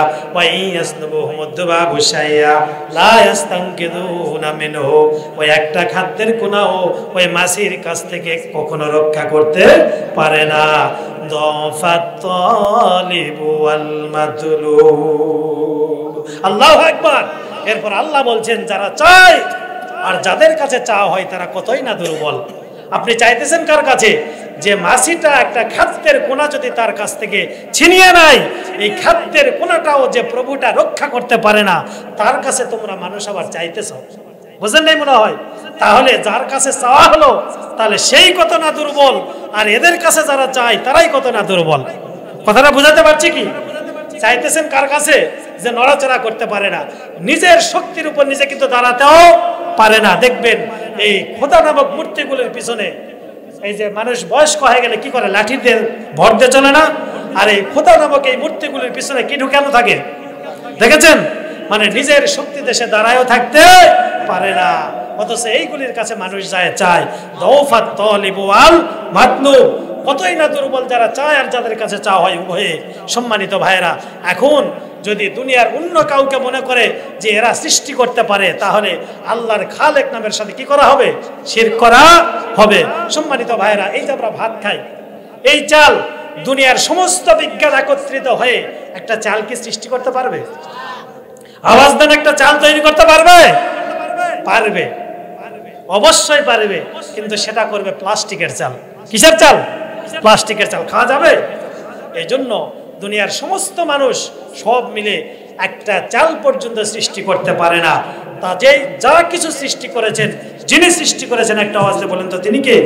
ওই একটা খাদ্যের কোনাও ওই মাছির কাছ থেকে কখনো রক্ষা করতে পারে না। আল্লাহু আকবার। এরপর আল্লাহ বলছেন যারা চায় আর যাদের কাছে চাওয়া হয় তারা কতই না দুর্বল। আপনি চাইতেছেন কার কাছে? যে মাছিটা একটা খাদ্যের কোনা যদি তার কাছ থেকে ছিনিয়ে নেয়, এই খাদ্যের কোনাটাও যে প্রভুটা রক্ষা করতে পারে না, তার কাছে তোমরা মানুষ আবার চাইতেছ। বুঝলেন নাই মনে হয়? তাহলে যার কাছে চাওয়া হলো তাহলে সেই কত না দুর্বল, আর এদের কাছে যারা চায় তারাই কত না দুর্বল। কথাটা বুঝাতে পারছি কি? চাইতেছেন কার কাছে? যে নড়াচড়া করতে পারে না, নিজের শক্তির উপর নিজে কিন্তু দাঁড়াতেও পারে না। দেখবেন এই খোদা নামক মূর্তিগুলোর পিছনে এই যে মানুষ বয়স্ক হয়ে গেলে কি করে, লাঠি দিয়ে ভর দিয়ে চলে না? আর এই খোদা নামক এই মূর্তিগুলোর পিছনে কি ঢুকানো থাকে দেখেছেন? মানে নিজের শক্তি দেশে দাঁড়ায়ও থাকতে পারে না, অথচ এইগুলির কাছে মানুষ যায় চায়। দৌফাত তালিবু ওয়াল মাতলুব, কতই না দুর্বল যারা চায় আর যাদের কাছে চাওয়া হয় উভয়ে। সম্মানিত ভাইরা, এখন যদি দুনিয়ার অন্য কাউকে মনে করে যে এরা সৃষ্টি করতে পারে, তাহলে আল্লাহর খালেক নামের সাথে কি করা হবে? শিরক করা হবে। সম্মানিত ভাইরা, এই যে আমরা ভাত খাই, এই চাল দুনিয়ার সমস্ত বিজ্ঞান একত্রিত হয়ে একটা চাল কি সৃষ্টি করতে পারবে? আওয়াজ দেন, একটা চাল তৈরি করতে পারবে? পারবে, অবশ্যই পারবে, কিন্তু সেটা করবে প্লাস্টিকের চাল। কিসের চাল? প্লাস্টিকের চাল। খাওয়া যাবে? এই জন্য দুনিয়ার সমস্ত মানুষ সব মিলে একটা চাল পর্যন্ত সৃষ্টি করতে পারে না। তা যে যা কিছু সৃষ্টি করেছেন, যিনি সৃষ্টি করেছেন, একটা আওয়াজে বলেন তো তিনি কে?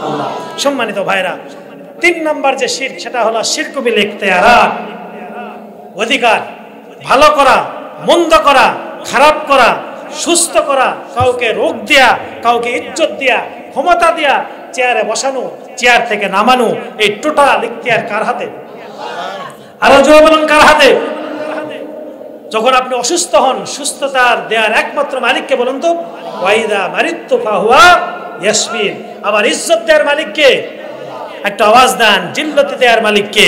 আল্লাহ। সম্মানিত ভাইরা, 3 নাম্বার যে শিরক, সেটা হলো শিরকু বিল ইখতিয়ারাত, অধিকার। ভালো করা, মন্দ করা, খারাপ করা, সুস্থ করা, কাউকে রোগ দেয়া, কাউকে ইজ্জত দেয়া, ক্ষমতা দেয়া, চেয়ারে বসানো, চেয়ার থেকে নামানো, এই টোটাল ইখতিয়ার কার হাতে? আরো জোরে বলুন, কার হাতে? যখন আপনি অসুস্থ হন, সুস্থতার দেয়ার একমাত্র মালিককে বলুন তো? ওয়াইদা মারিদতু ফাহুয়া ইয়াশফিন। আবার ইজ্জত দেয়ার মালিককে? একটা আওয়াজ দেন। জিল্লতি দেয়ার মালিককে?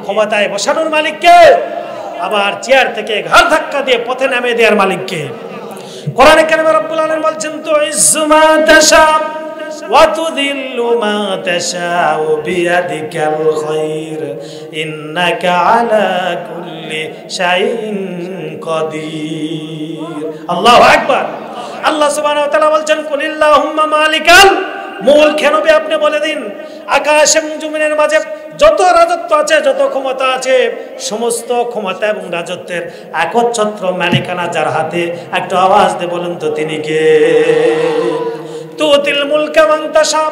ক্ষমতায় বসানোর মালিককে? আবার চেয়ার থেকে ঘাড় ধাক্কা দিয়ে পথে নামে দেয়ার মালিককে? কোরআনে কারিমে রব্বুল আলামিন বলছেন, তো ইজ্জু মা তাশা ওয়া তুযিল্লু মা তাশাউ বিয়াদিকাল খায়র ইন্নাকা আলা কুল্লি শাইইন কাদির। আল্লাহু আকবার। আল্লাহ সুবহানাহু ওয়া তাআলা বলছেন, কুলিল্লাহুম্মা মালিকাল মুলক। নবী আপনি বলে দিন, আকাশ এবং জমিনের মাঝে যত রাজত্ব আছে, যত ক্ষমতা আছে, সমস্ত ক্ষমতা এবং রাজত্বের একচ্ছত্র মালিকানা যার হাতে। একটা আওয়াজ দিয়ে বলুন তো তিনি কে? তুতিল মুলকা মান তাশা,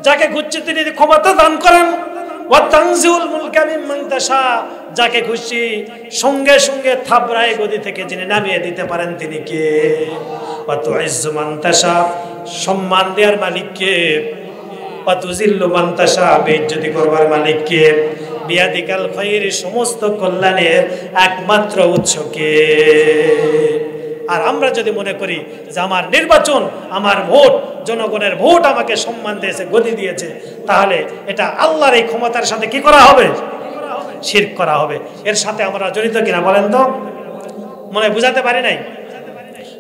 যাকে খুশি তিনি ক্ষমতা দান করেন। ওয়া তানজিউল মুলকা মিম্মান তাশা, যাকে খুশি সঙ্গে সঙ্গে থাবড়ায় গদি থেকে যিনি নামিয়ে দিতে পারেন তিনি কে? ওয়া তুইজ্জু মান তাশা, সম্মান দেওয়ার মালিক কে? ওয়া তুযিল্লু মান তাশা, বেইজ্জতি করবার মালিক কে? বিয়াদিকাল খায়র, সমস্ত কল্যাণের একমাত্র উৎস কে? আর আমরা যদি মনে করি যে আমার নির্বাচন, আমার ভোট, জনগণের ভোট আমাকে সম্মান দিয়েছে, গদি দিয়েছে, তাহলে এটা আল্লাহর এই ক্ষমতার সাথে কি করা হবে? শিরক করা হবে। এর সাথে আমরা জড়িত কিনা বলেন তো? মনে বুঝাতে পারি নাই?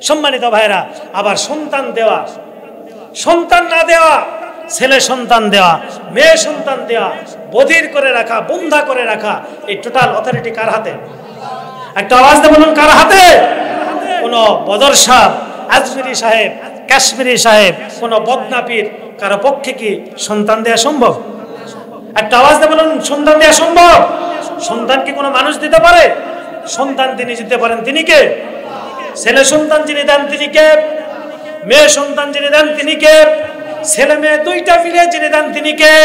সম্মানিত ভাইরা, আবার সন্তান দেওয়া, সন্তান না দেওয়া, ছেলে সন্তান দেওয়া, মেয়ে সন্তান দেওয়া, বধির করে রাখা, বন্ধা করে রাখা, এই টোটাল অথরিটি কার হাতে? একটা আওয়াজ দিয়ে বলুন, কার হাতে? কোন বদর সাহেব, আজমিরি সাহেব, কাশ্মীরি সাহেব, কোন বদনাপির কারো পক্ষে কি সন্তান দেওয়া সম্ভব? একটা আওয়াজ দিয়ে বলুন, সন্তান দেওয়া সম্ভব? সন্তান কি কোনো মানুষ দিতে পারে? সন্তান তিনি দিতে পারেন, তিনি কে? ছেলে সন্তান যিনি দেন তিনি কে? মেয়ে সন্তান যিনি দেন তিনি কে? ছেলে মেয়ে দুইটা মিলে যিনি দেন তিনি কে?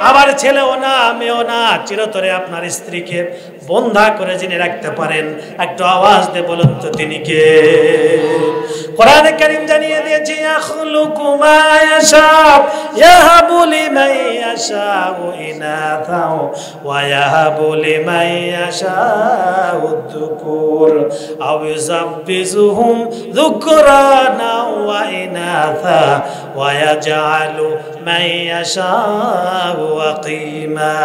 আবার ছেলেও না মেয়েও না, চিরতরে আপনার স্ত্রীকে বন্ধা করে যিনি রাখতে পারেন, একটু আওয়াজ দিয়ে বলুন তো তিনি কে? কোরআনে কারীম জানিয়ে দিয়েছে ইয়াখলুকু মা ইয়াশা ইয়াহাবু লিমান ইয়াশাউ ইনাথাও ওয়া ইয়াহাবু লিমান ইয়াশাউ যুকুর আও ইউযাব্বিজুহুম যুকরানা ওয়া ইনাথা ওয়া ইয়াজআলু মান ইয়াশাউ আকিমা।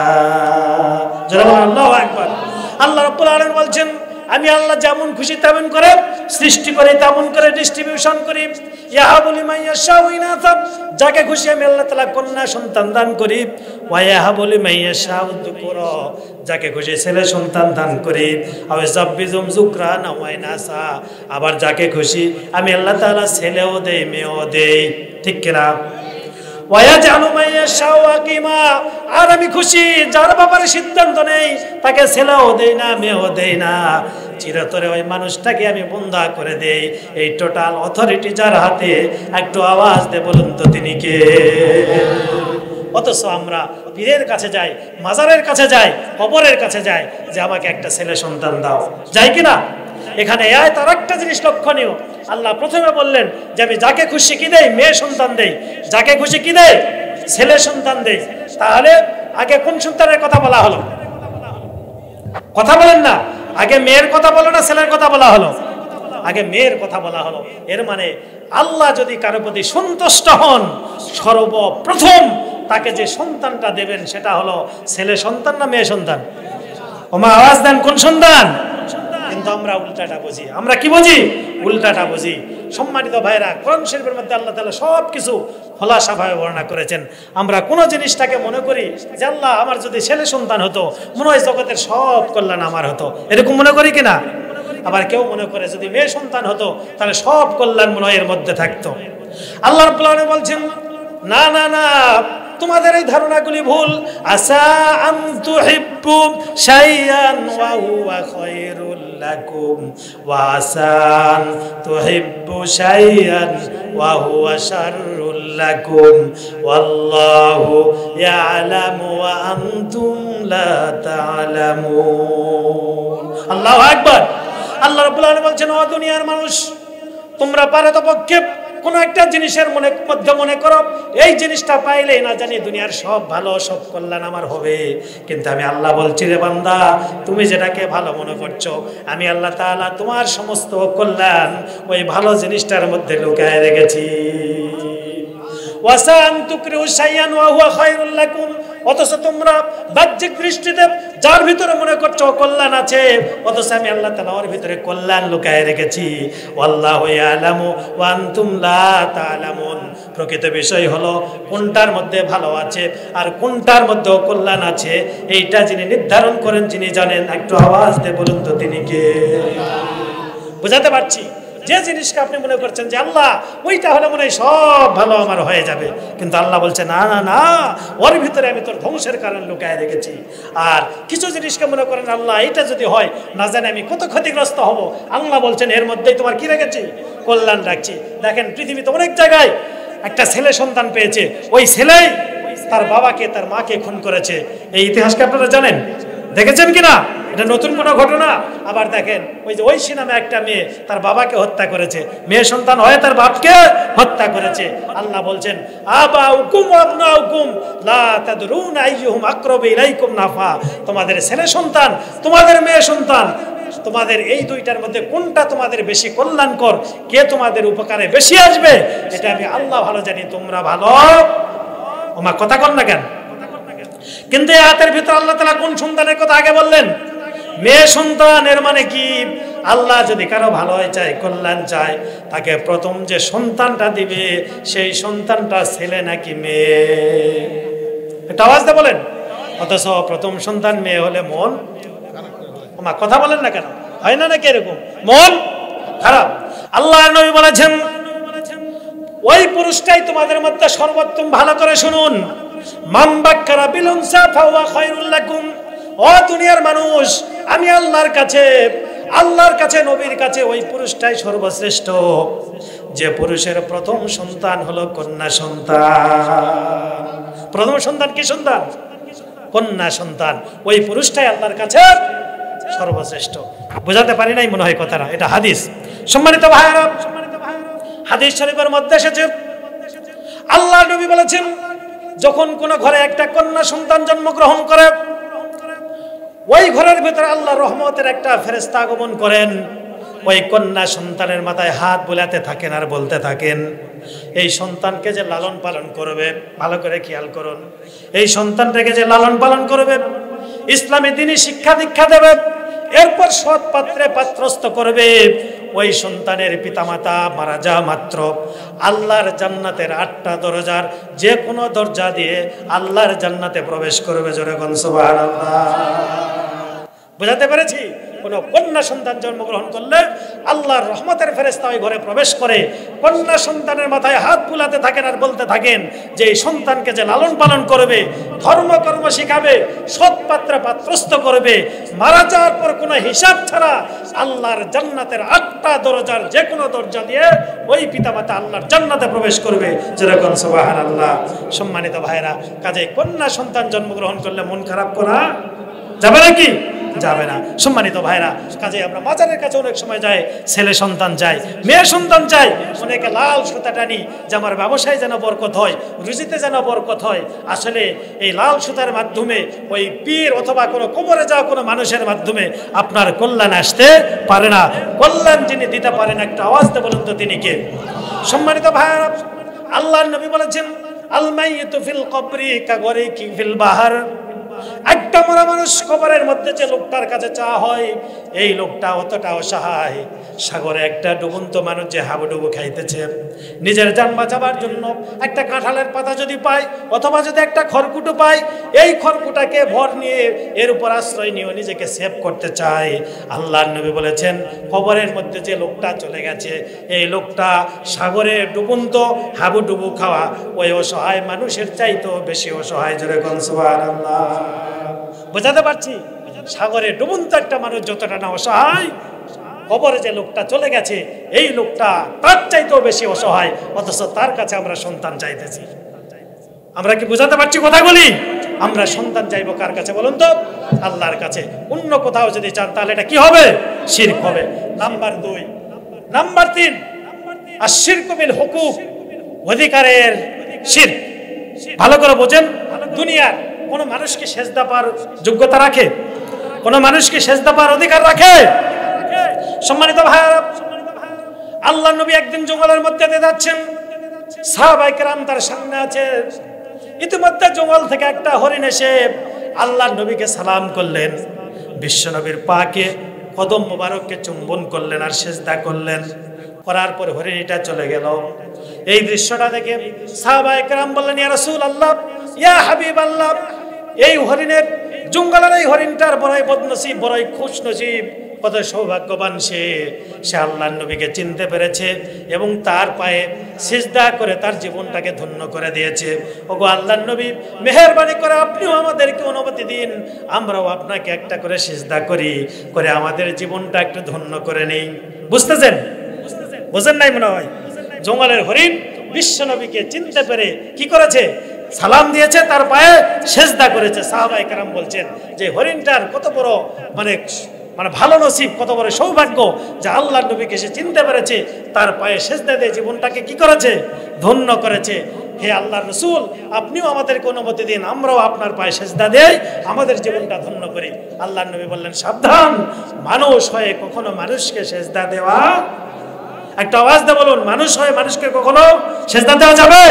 জনাব আল্লাহু আকবার। আল্লাহ রাব্বুল আলামিন বলছেন আমি আল্লাহ যেমন খুশি তেমন করে সৃষ্টি করি, তেমন করে ডিস্ট্রিবিউশন করি। ইয়াহাবু লিমান ইয়াশাউ ইনাথা, যাকে খুশি আমি আল্লাহ তাআলা কন্যা সন্তান দান করি। ওয়া ইয়াহাবু লিমান ইয়াশাউ যুকুরা, যাকে খুশি ছেলে সন্তান দান করি। আও ইয়াযাব্বিজুম যুকরানা ওয়া ইনাসা, আবার যাকে খুশি আমি আল্লাহ তাআলা ছেলেও দেই মেয়েও দেই। ঠিক কিনা? ওয়ায়াজআলু মান ইয়াশাউ আকিমা, আর আমি খুশি যার ব্যাপারে সিদ্ধান্ত নেই তাকে ছেলেও দেই না মেয়েও দেই না, চিরতরে ওই মানুষটাকে আমি বন্ধা করে দেই। এই টোটাল অথরিটি যার হাতে, একটু আওয়াজ দিয়ে বলুন তো তিনি কে? অথচ আমরা পীরের কাছে যাই, মাজারের কাছে যাই, কবরের কাছে যাই যে আমাকে একটা ছেলে সন্তান দাও, যাই কিনা? এখানে তার একটা জিনিস লক্ষণীয়, আল্লাহ প্রথমে বললেন যে আমি যাকে খুশি কি দেই? মেয়ে সন্তান দেই। যাকে খুশি কি দেই? ছেলে সন্তান দেই। তাহলে আগে কোন সন্তানের কথা বলা হলো? কথা বলেন না, আগে মেয়ের কথা বলো না ছেলের কথা বলা হলো? আগে মেয়ের কথা বলা হলো। এর মানে আল্লাহ যদি কারো প্রতি সন্তুষ্ট হন, সর্বপ্রথম তাকে যে সন্তানটা দেবেন সেটা হলো ছেলে সন্তান না মেয়ে সন্তান? ওমা আওয়াজ দেন, কোন সন্তান? কিন্তু আমরা উল্টাটা বুঝি। আমরা কি বুঝি? উল্টাটা বুঝি। সম্মানিত ভাইরা, কোরআন শরীফের মধ্যে আল্লাহ তাআলা সব কিছু খোলাসাভাবে বর্ণনা করেছেন। আমরা কোন জিনিসটাকে মনে করি যে আল্লাহ আমার যদি ছেলে সন্তান হতো মনে হয় জগতের সব কল্যাণ আমার হতো, এরকম মনে করি কিনা? আবার কেউ মনে করে যদি মেয়ে সন্তান হতো তাহলে সব কল্যাণ মনে হয় এর মধ্যে থাকতো। আল্লাহ রাব্বুল আলামিন বলছেন না না না, তোমাদের এই ধারণাগুলি ভুল। আসা আন তুহিব্বু শাইআন ওয়া হুয়া খায়রুল লাকুম ওয়া আসা আন তুহিব্বু শাইআন ওয়া হুয়া শাররুল লাকুম ওয়াল্লাহু ইয়ালামু ওয়া আনতুম লা তা'লামুন। আল্লাহু আকবার। আল্লাহ রাব্বুল আলামিন বলছেন ও দুনিয়ার মানুষ, তোমরা পারতপক্ষে কোন একটা জিনিসের মধ্যে মনে করো এই জিনিসটা পাইলেই না জানি দুনিয়ার সব ভালো সব কল্যাণ আমার হবে। কিন্তু আমি আল্লাহ বলছি রে বান্দা, তুমি যেটাকে ভালো মনে করছো আমি আল্লাহ তাআলা তোমার সমস্ত কল্যাণ ওই ভালো জিনিসটার মধ্যে লুকায় রেখেছি। ওয়াসান তুকরিহু শাইআন ওয়া হুয়া খায়রুল লাকুম, অথচ তোমরা বাহ্যিক দৃষ্টিতে যার ভিতরে মনে করছো কল্যাণ আছে, অথচ আমি আল্লাহ তাআলা ওর ভিতরে কল্যাণ লুকায় রেখেছি। আল্লাহু ইয়ালামু ওয়া আনতুম লা তা'লামুন। প্রকৃত বিষয় হলো কোনটার মধ্যে ভালো আছে আর কোনটার মধ্যে কল্যাণ আছে এইটা যিনি নির্ধারণ করেন, যিনি জানেন, একটু আওয়াজ দিয়ে বলুন তো তিনি কে? বুঝাতে পারছি? যে জিনিসকে আপনি মনে করছেন যে আল্লাহ ওইটা হলে মনে হয় সব ভালো আমার হয়ে যাবে, কিন্তু আল্লাহ বলছে না না না, ওর ভিতরে আমি তোর ধ্বংসের কারণ লুকায় রেখেছি। আর কিছু জিনিসকে মনে করেন আল্লাহ এটা যদি হয় না জানি আমি কত ক্ষতিগ্রস্ত হব, আল্লাহ বলছেন এর মধ্যেই তোমার কি রেখেছি? কল্যাণ রাখছি। দেখেন পৃথিবীতে অনেক জায়গায় একটা ছেলে সন্তান পেয়েছে, ওই ছেলেই তার বাবাকে তার মাকে খুন করেছে। এই ইতিহাসকে আপনারা জানেন? দেখেছেন কিনা? এটা নতুন কোনো ঘটনা? আবার দেখেন ওই যে ঐশী নামে একটা মেয়ে তার বাবাকে হত্যা করেছে, মেয়ে সন্তান হয়ে তার বাপকে হত্যা করেছে। আল্লাহ বলছেন আবাউকুম ওয়া আবনাউকুম লা তাদরুন আইয়ুহুম আকরাবু ইলাইকুম নাফা। তোমাদের ছেলে সন্তান, তোমাদের মেয়ে সন্তান, তোমাদের এই দুইটার মধ্যে কোনটা তোমাদের বেশি কল্যাণকর, কে তোমাদের উপকারে বেশি আসবে, এটা আমি আল্লাহ ভালো জানি, তোমরা ভালো। ওমা কথা কন না কেন? কিন্তু এই আয়াতের ভিতর আল্লাহ তাআলা কোন সন্তানের কথা আগে বললেন? মেয়ে সন্তান। এর মানে কি? আল্লাহ যদি কারো ভালো চায়, কল্যাণ চায়, তাকে প্রথম যে সন্তানটা দিবে সেই সন্তানটা ছেলে নাকি মেয়ে? এটা আওয়াজ দিয়ে বলেন। অথচ প্রথম সন্তান মেয়ে হলে মন, ওমা কথা বলেন না কেন? হয় না নাকি এরকম? মন খারাপ। আল্লাহ নবী বলেছেন ওই পুরুষটাই তোমাদের মধ্যে সর্বোত্তম। ভালো করে শুনুন, মান বাক্কারা বিল উনসা ফাহুয়া খায়রুল লাকুম। ও দুনিয়ার মানুষ, আমি আল্লাহর কাছে নবীর কাছে ওই পুরুষটাই সর্বশ্রেষ্ঠ যে পুরুষের প্রথম সন্তান হলো কন্যা সন্তান। প্রথম সন্তান কি সন্তান? কন্যা সন্তান। ওই পুরুষটাই আল্লাহর কাছে সর্বশ্রেষ্ঠ। বোঝাতে পারি নাই মনে হয় কথাটা, এটা হাদিস। সম্মানিত ভাইরা, হাদিস শরীফের মধ্যে এসেছে আল্লাহর নবী বলেছেন, যখন কোন ঘরে একটা কন্যা সন্তান জন্মগ্রহণ করে, ওই ঘরের ভিতরে আল্লাহর রহমতের একটা ফেরেশতা আগমন করেন। ওই কন্যা সন্তানের মাথায় হাত বুলাতে থাকেন আর বলতে থাকেন, এই সন্তানকে যে লালন পালন করবে, ভালো করে খেয়াল করুন, এই সন্তানটাকে যে লালন পালন করবে, ইসলামী দ্বীনি শিক্ষা দীক্ষা দেবে, এরপর সৎ পাত্রে পাত্রস্থ করবে, ওই সন্তানের পিতামাতা মারা যাওয়া মাত্র আল্লাহর জান্নাতের 8টা দরজার যে কোনো দরজা দিয়ে আল্লাহর জান্নাতে প্রবেশ করবে। জোরে বলুন সুবহানাল্লাহ। বুঝাতে পেরেছি? কোন কন্যা সন্তান জন্মগ্রহণ করলে আল্লাহর রহমতের ফেরেশতা ওই ঘরে প্রবেশ করে কন্যা সন্তানের মাথায় হাত বুলাতে থাকেন আর বলতে থাকেন যে এই সন্তানকে যে লালন পালন করবে, ধর্মকর্ম শিখাবে, সৎ পাত্রে পাত্রস্থ করবে, মারা যাওয়ার পর কোনো হিসাব ছাড়া আল্লাহর জান্নাতের 8টা দরজার যে কোনো দরজা দিয়ে ওই পিতামাতা আল্লাহর জান্নাতে প্রবেশ করবে। যেরকম সুবহানাল্লাহ। সম্মানিত ভাইরা, কাজে কন্যা সন্তান জন্মগ্রহণ করলে মন খারাপ করা যাবে নাকি? যাবে না। সম্মানিত ভাইরা, কাজে আমরা বাজারের কাছে অনেক সময় যাই, ছেলে সন্তান চাই, মেয়ে সন্তান চাই, অনেকে লাল সুতা টানি যে আমার ব্যবসায় যেন বরকত হয়, রুজিতে যেন বরকত হয়। আসলে এই লাল সুতার মাধ্যমে ওই পীর অথবা কোনো কবরে যাওয়া কোনো মানুষের মাধ্যমে আপনার কল্যাণ আসতে পারে না। কল্যাণ যিনি দিতে পারেন, একটা আওয়াজ দিয়ে বলুন তো তিনি কে? সম্মানিত ভাইরা, আল্লাহর নবী বলেছেন, আল মাইয়িতু ফিল কবরি কাগরিকি ফিল বাহার। একটা মরা মানুষ কবরের মধ্যে যে লোকটার কাছে চাওয়া হয়, এই লোকটা অতটা অসহায়, সাগরে একটা ডুবন্ত মানুষ যে হাবুডুবু খাইতেছে, নিজের জান বাঁচাবার জন্য একটা কাঁঠালের পাতা যদি পায় অথবা যদি একটা খড়কুটো পায়, এই খড়কুটাকে ভর নিয়ে এর উপর আশ্রয় নিয়ে নিজেকে সেভ করতে চায়। আল্লাহর নবী বলেছেন, কবরের মধ্যে যে লোকটা চলে গেছে, এই লোকটা সাগরে ডুবন্ত হাবুডুবু খাওয়া ওই অসহায় মানুষের চাইতেও বেশি অসহায়। জোরে বলুন সুবহানাল্লাহ। বোঝাতে পারছি? সাগরে ডুবন্ত একটা মানুষ যতটা না অসহায়, কবরে যে লোকটা চলে গেছে এই লোকটা তার চাইতেও বেশি অসহায়, অথচ তার কাছে আমরা সন্তান চাইতেছি। আমরা কি বোঝাতে পারছি কথাগুলি? আমরা সন্তান চাইবো কার কাছে বলুন তো? আল্লাহর কাছে। অন্য কোথাও যদি চান তাহলে এটা কি হবে? শিরক হবে। নাম্বার 2। নাম্বার 3, আশ-শিরকু বিল হুকুক, অধিকারের শিরক। ভালো করে বোঝেন, দুনিয়ার কোন মানুষ কি সেজদা পাওয়ার যোগ্যতা রাখে? কোন মানুষ কি সেজদা পাওয়ার অধিকার রাখে? সম্মানিত ভাইরা, আল্লাহর নবী একদিন জঙ্গলের মধ্যে দিয়ে যাচ্ছেন, সাহাবায়ে কেরাম তার সামনে আছে। ইতিমধ্যে জঙ্গল থেকে একটা হরিণ এসে আল্লাহর নবীকে সালাম করলেন, বিশ্ব নবীর পাকে কদম মোবারককে চুম্বন করলেন আর সেজদা করলেন। করার পর হরিণটা চলে গেল। এই দৃশ্যটা দেখে সাহাবায়ে কেরাম বললেন, ইয়া রাসূলুল্লাহ, ইয়া হাবিবাল্লাহ, এই হরিণের, জঙ্গলের এই হরিণটার বড়ই বদনসিব, বড়ই খুশনসিব, কত সৌভাগ্যবান সে আল্লাহর নবীকে চিনতে পেরেছে এবং তার পায়ে সিজদা করে তার জীবনটাকে ধন্য করে দিয়েছে। ওগো আল্লাহর নবী, মেহেরবানি করে আপনিও আমাদেরকে অনুমতি দিন, আমরাও আপনাকে একটা করে সিজদা করি, করে আমাদের জীবনটা একটু ধন্য করে নেই। বুঝতেছেন? বুঝেন নাই মনে হয়? জঙ্গলের হরিণ বিশ্ব নবীকে চিনতে পেরে কি করেছে? সালাম দিয়েছে, তার পায়ে সেজদা করেছে। সাহাবায়ে কেরাম বলছেন যে হরিণটার কত বড় মানে ভালো নসিব, কত বড় সৌভাগ্য যে আল্লাহর নবীকে সে চিনতে পেরেছে, তার পায়ে সেজদা দিয়ে জীবনটাকে কি করেছে? ধন্য করেছে। হে আল্লাহর রাসূল, আপনিও আমাদেরকে অনুমতি দিন, আমরাও আপনার পায়ে সেজদা দেই, আমাদের জীবনটা ধন্য করি। আল্লাহর নবী বললেন, সাবধান, মানুষ হয়ে কখনো মানুষকে সেজদা দেওয়া, একটা আওয়াজ দিয়ে বলুন, মানুষ হয়ে মানুষকে কখনো সেজদা দেওয়া যাবে?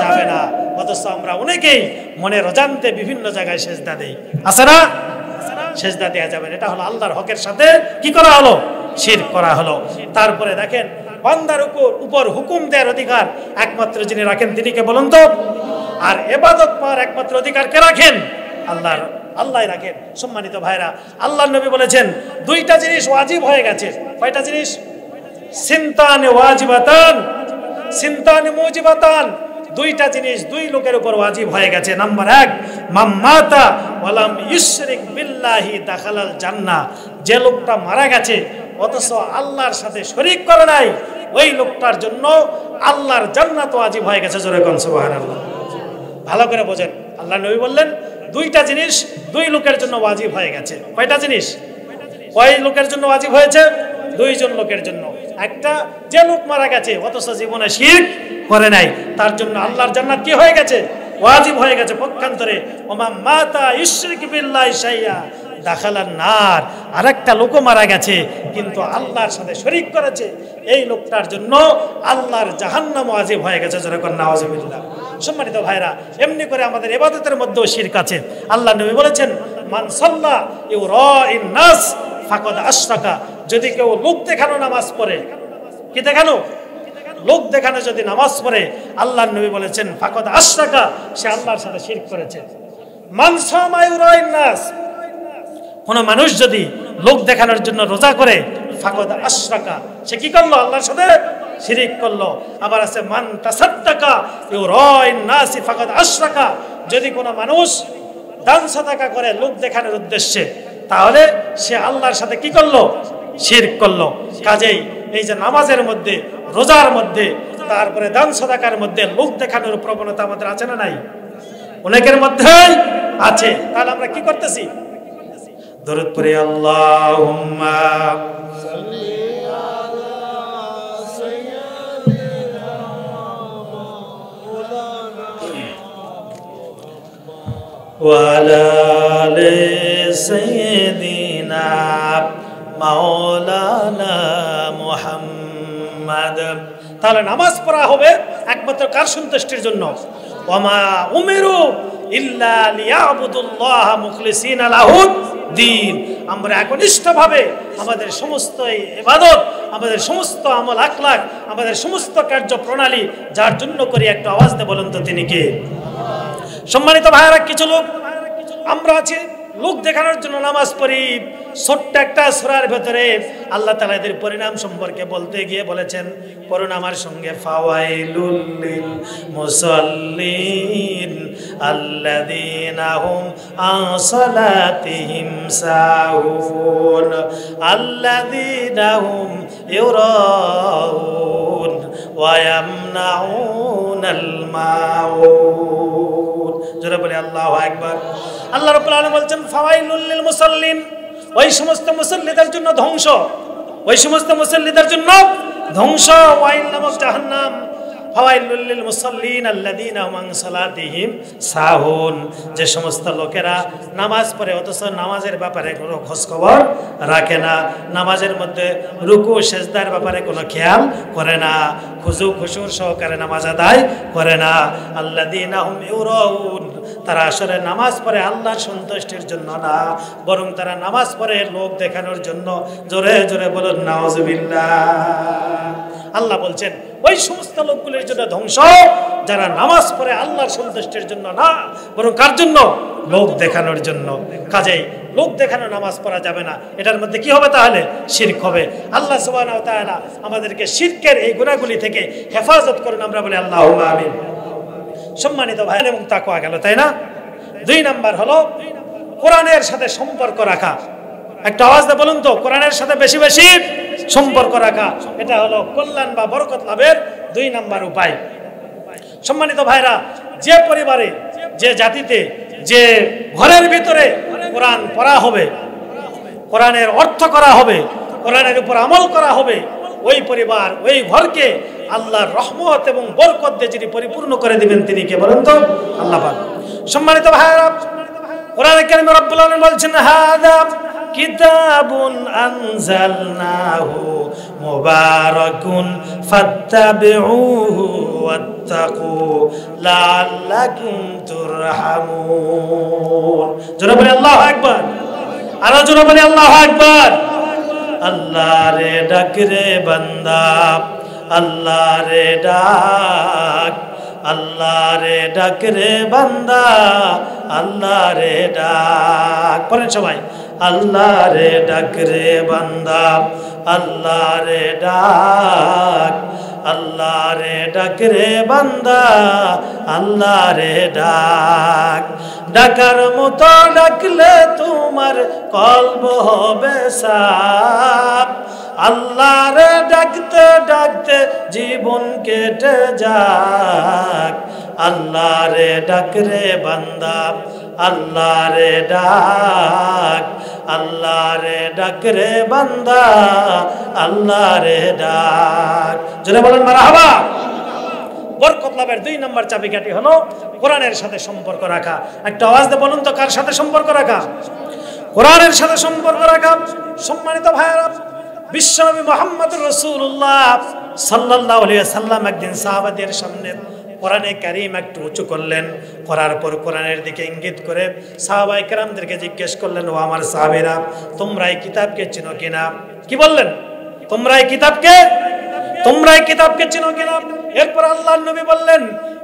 যাবে না। অথচ আমরা অনেকেই মনের অজান্তে বিভিন্ন জায়গায় সেজদা দেই, আছে না? সেজদা দেওয়া যাবে না। এটা হলো আল্লাহর হকের সাথে কি করা হলো? শিরক করা হলো। তারপরে দেখেন, বান্দার উপর হুকুম দেওয়ার অধিকার একমাত্র যিনি রাখেন তিনি কে বলুন তো? আর ইবাদত পাওয়ার একমাত্র অধিকার কে রাখেন? আল্লাহ রাখেন। সম্মানিত ভাইরা, আল্লাহর নবী বলেছেন 2টা জিনিস ওয়াজিব হয়ে গেছে। কয়টা জিনিস? সিনতানে ওয়াজিবাতান, সিনতানে মুজিবাতান। 2টা জিনিস 2 লোকের উপর ওয়াজিব হয়ে গেছে। নাম্বার 1, মাম্মাতা ওয়ালাম ইউশরিক বিল্লাহি দাখালাল জান্নাহ। যে লোকটা মারা গেছে অথচ আল্লাহর সাথে শরীক করে নাই, ওই লোকটার জন্য আল্লাহর জান্নাত ওয়াজিব হয়ে গেছে। জোরে কোন সুবহানাল্লাহ। ভালো করে বোঝেন, আল্লাহ নবী বললেন দুইটা জিনিস দুই লোকের জন্য ওয়াজিব হয়ে গেছে। কয়টা জিনিস? কয় লোকের জন্য ওয়াজিব হয়েছে? দুইজন লোকের জন্য। একটা, যে লোক মারা গেছে অথচ জীবনে শিরক করে নাই, তার জন্য আল্লাহর জান্নাত কি হয়ে গেছে? ওয়াজিব হয়ে গেছে। পক্ষান্তরে ওমা মাতা ইশরিক বিল্লাহি শাইয়া দাখালান নার, আরেকটা লোক মারা গেছে কিন্তু আল্লাহর সাথে শরীক করেছে, এই লোকটার জন্য আল্লাহর জাহান্নাম ওয়াজিব হয়ে গেছে। যেরকম নাউজুবিল্লাহ। সম্মানিত ভাইরা, এমনি করে আমাদের ইবাদতের মধ্যেও শিরক আছে। আল্লাহ নবী বলেছেন মান সাল্লা ইউরাইন নাস ফাকাদ আশরাকা, যদি কেউ লোক দেখানো নামাজ পড়ে, কি দেখানো? লোক দেখানো যদি নামাজ পড়ে, আল্লাহর নবী বলেছেন ফাকাদ আশরাকা, সে আল্লাহর সাথে শিরক করেছে। মান সামা ইউরাইন নাস, কোন মানুষ যদি লোক দেখানোর জন্য রোজা করে, ফাকাদ আশরাকা, সে কি করলো? আল্লাহর সাথে শিরক করলো। আবার আছে মান তাসাদ্দাকা ইউরাইন নাস ফাকাদ আশরাকা, যদি কোন মানুষ দান সাদাকা করে লোক দেখানোর উদ্দেশ্যে, তাহলে সে আল্লাহর সাথে কি করলো? শিরক করলো। কাজেই এই যে নামাজের মধ্যে, রোজার মধ্যে, তারপরে দান সাদাকার মধ্যে লোক দেখানোর প্রবণতা আমাদের আছে না নাই? অনেকের মধ্যেই আছে। তাহলে আমরা কি করতেছি? দরুদ পড়ি আল্লাহুম্মা সাল্লি আলা সাইয়্যিদিনা মাওলানা ওয়া আলা আলি সাইয়্যিদিনা মাওলানা মুহাম্মদ। তাহলে নামাজ পড়া হবে একমাত্র কার সন্তুষ্টির জন্য? ওয়ামা উমিরু ইল্লা লিয়াবুদুল্লাহ মুখলিসিনা লাহুদ দ্বীন। আমরা একনিষ্ঠভাবে আমাদের সমস্ত ইবাদত, আমাদের সমস্ত আমল আখলাক, আমাদের সমস্ত কার্য প্রণালী যার জন্য করি, একটা আওয়াজ দিয়ে বলুন তো তিনি কে? সম্মানিত ভাইরা, কিছু লোক আমরা আছি লোক দেখানোর জন্য নামাজ পড়ি। ছোট্ট একটা সূরার ভেতরে আল্লাহ তাআলা এদের পরিণাম সম্পর্কে বলতে গিয়ে বলেছেন, পড়ুন আমার সঙ্গে, ফাওয়াইলুল লিল মুসাল্লিন আল্লাযীনা হুম আন সালাতিহিম সাহুন আল্লাযীনা হুম ইউরাউন ওয়া ইয়ামনাউনাল মাউন। জোরে বলি আল্লাহু আকবার। আল্লাহ রাব্বুল আলামিন বলছেন ফাওয়াইলুল লিল মুসাল্লিন, ওই সমস্ত মুসাল্লিদের জন্য ধ্বংস, ওই সমস্ত মুসাল্লিদের জন্য ধ্বংস। ওয়াইল নামক জাহান্নাম। ফাওয়াইলুল লিল মুসাল্লিন আল্লাযীনা হুম আন সালাতিহিম সাহুন, যে সমস্ত লোকেরা নামাজ পড়ে অথচ নামাজের ব্যাপারে কোনো খোঁজ খবর রাখে না, নামাজের মধ্যে রুকু সেজদার ব্যাপারে কোনো খেয়াল করে না, খুশু খুশুর সহকারে নামাজ আদায় করে না। আল্লাযীনা হুম ইউরাউন, তারা আসলে নামাজ পড়ে আল্লাহর সন্তুষ্টির জন্য না, বরং তারা নামাজ পড়ে লোক দেখানোর জন্য। জোরে জোরে বলুন নাউজুবিল্লাহ। আল্লাহ বলছেন ওই সমস্ত লোকগুলির জন্য ধ্বংস যারা নামাজ পড়ে আল্লাহর সন্তুষ্টির জন্য না, বরং কার জন্য? লোক দেখানোর জন্য। কাজেই লোক দেখানো নামাজ পড়া যাবে না। এটার মধ্যে কি হবে? তাহলে শিরক হবে। আল্লাহ সুবহানাহু ওয়া তাআলা আমাদেরকে শিরকের এই গুনাহগুলি থেকে হেফাজত করুন, আমরা বলি আল্লাহুম্মা আমিন। সম্মানিত ভাই এবং তাকওয়া গেল, তাই না? 2 নাম্বার হলো কোরআনের সাথে সম্পর্ক রাখা। একটা আওয়াজ দিয়ে বলুন তো, কোরআনের সাথে বেশি বেশি সম্পর্ক রাখা, এটা হলো কল্যাণ বা বরকত লাভের 2 নাম্বার উপায়। সম্মানিত ভাইরা, যে পরিবারে, যে জাতিতে, যে ঘরের ভিতরে কোরআন পড়া হবে, কোরআনের অর্থ করা হবে, কোরআনের উপর আমল করা হবে, ওই পরিবার, ওই ঘরকে আল্লাহর রহমত এবং বরকত দিয়ে যিনি পরিপূর্ণ করে দিবেন তিনি কে বলেন তো? আল্লাহ পাক। সম্মানিত ভাইরা, কোরআনে কারিমে রব্বুল আলামিন বলছেন হাদা কিতাবুন আনজালনাহু মুবারাকুন ফাত্তাবিউহু ওয়াত্তাকু লাআল্লাকুম তুরহামুন। জোরে বলি আল্লাহু আকবার। আরো জোরে বলি আল্লাহু আকবার। আল্লাহ রে ডাক রে বান্দা, আল্লাহ রে ডাক, আল্লাহ রে ডাক রে বান্দা, আল্লাহ রে ডাক। পড়েন সবাই, আল্লাহ রে ডাক রে বান্দা, আল্লাহ রে ডাক, আল্লাহ রে ডাক রে বান্দা, আল্লাহ রে ডাক। ডাকার মতো ডাকলে তোমার কলব হবে সাফ। আল্লাহরে ডাকতে ডাকতে জীবন কেটে যাক। আল্লাহরে ডাক রে বান্দা, আল্লাহরে ডাক, আল্লাহরে ডাক রে বান্দা, আল্লাহরে ডাক। জোরে বলেন মারহাবা। বরকত লাভের 2 নম্বর চাবিকাঠি হলো কোরআনের সাথে সম্পর্ক রাখা। একটা আওয়াজ দিয়ে বলুন তো, কার সাথে সম্পর্ক রাখা? কোরআনের সাথে সম্পর্ক রাখা। সম্মানিত ভাইয়েরা, বিশ্বনবী মুহাম্মদ রাসূলুল্লাহ সাল্লাল্লাহু আলাইহি ওয়াসাল্লাম একদিন সাহাবাদের সামনে কোরআনে কারীম একটু উঁচু করলেন, করার পর কোরআনের দিকে ইঙ্গিত করে সাহাবায়ে কেরামদেরকে জিজ্ঞেস করলেন, ও আমার সাহাবীরা, তোমরা এই কিতাবকে চিনো কিনা? কি বললেন? তোমরা এই কিতাবকে চিনো কিনা? এরপর আল্লাহর নবী বললেন,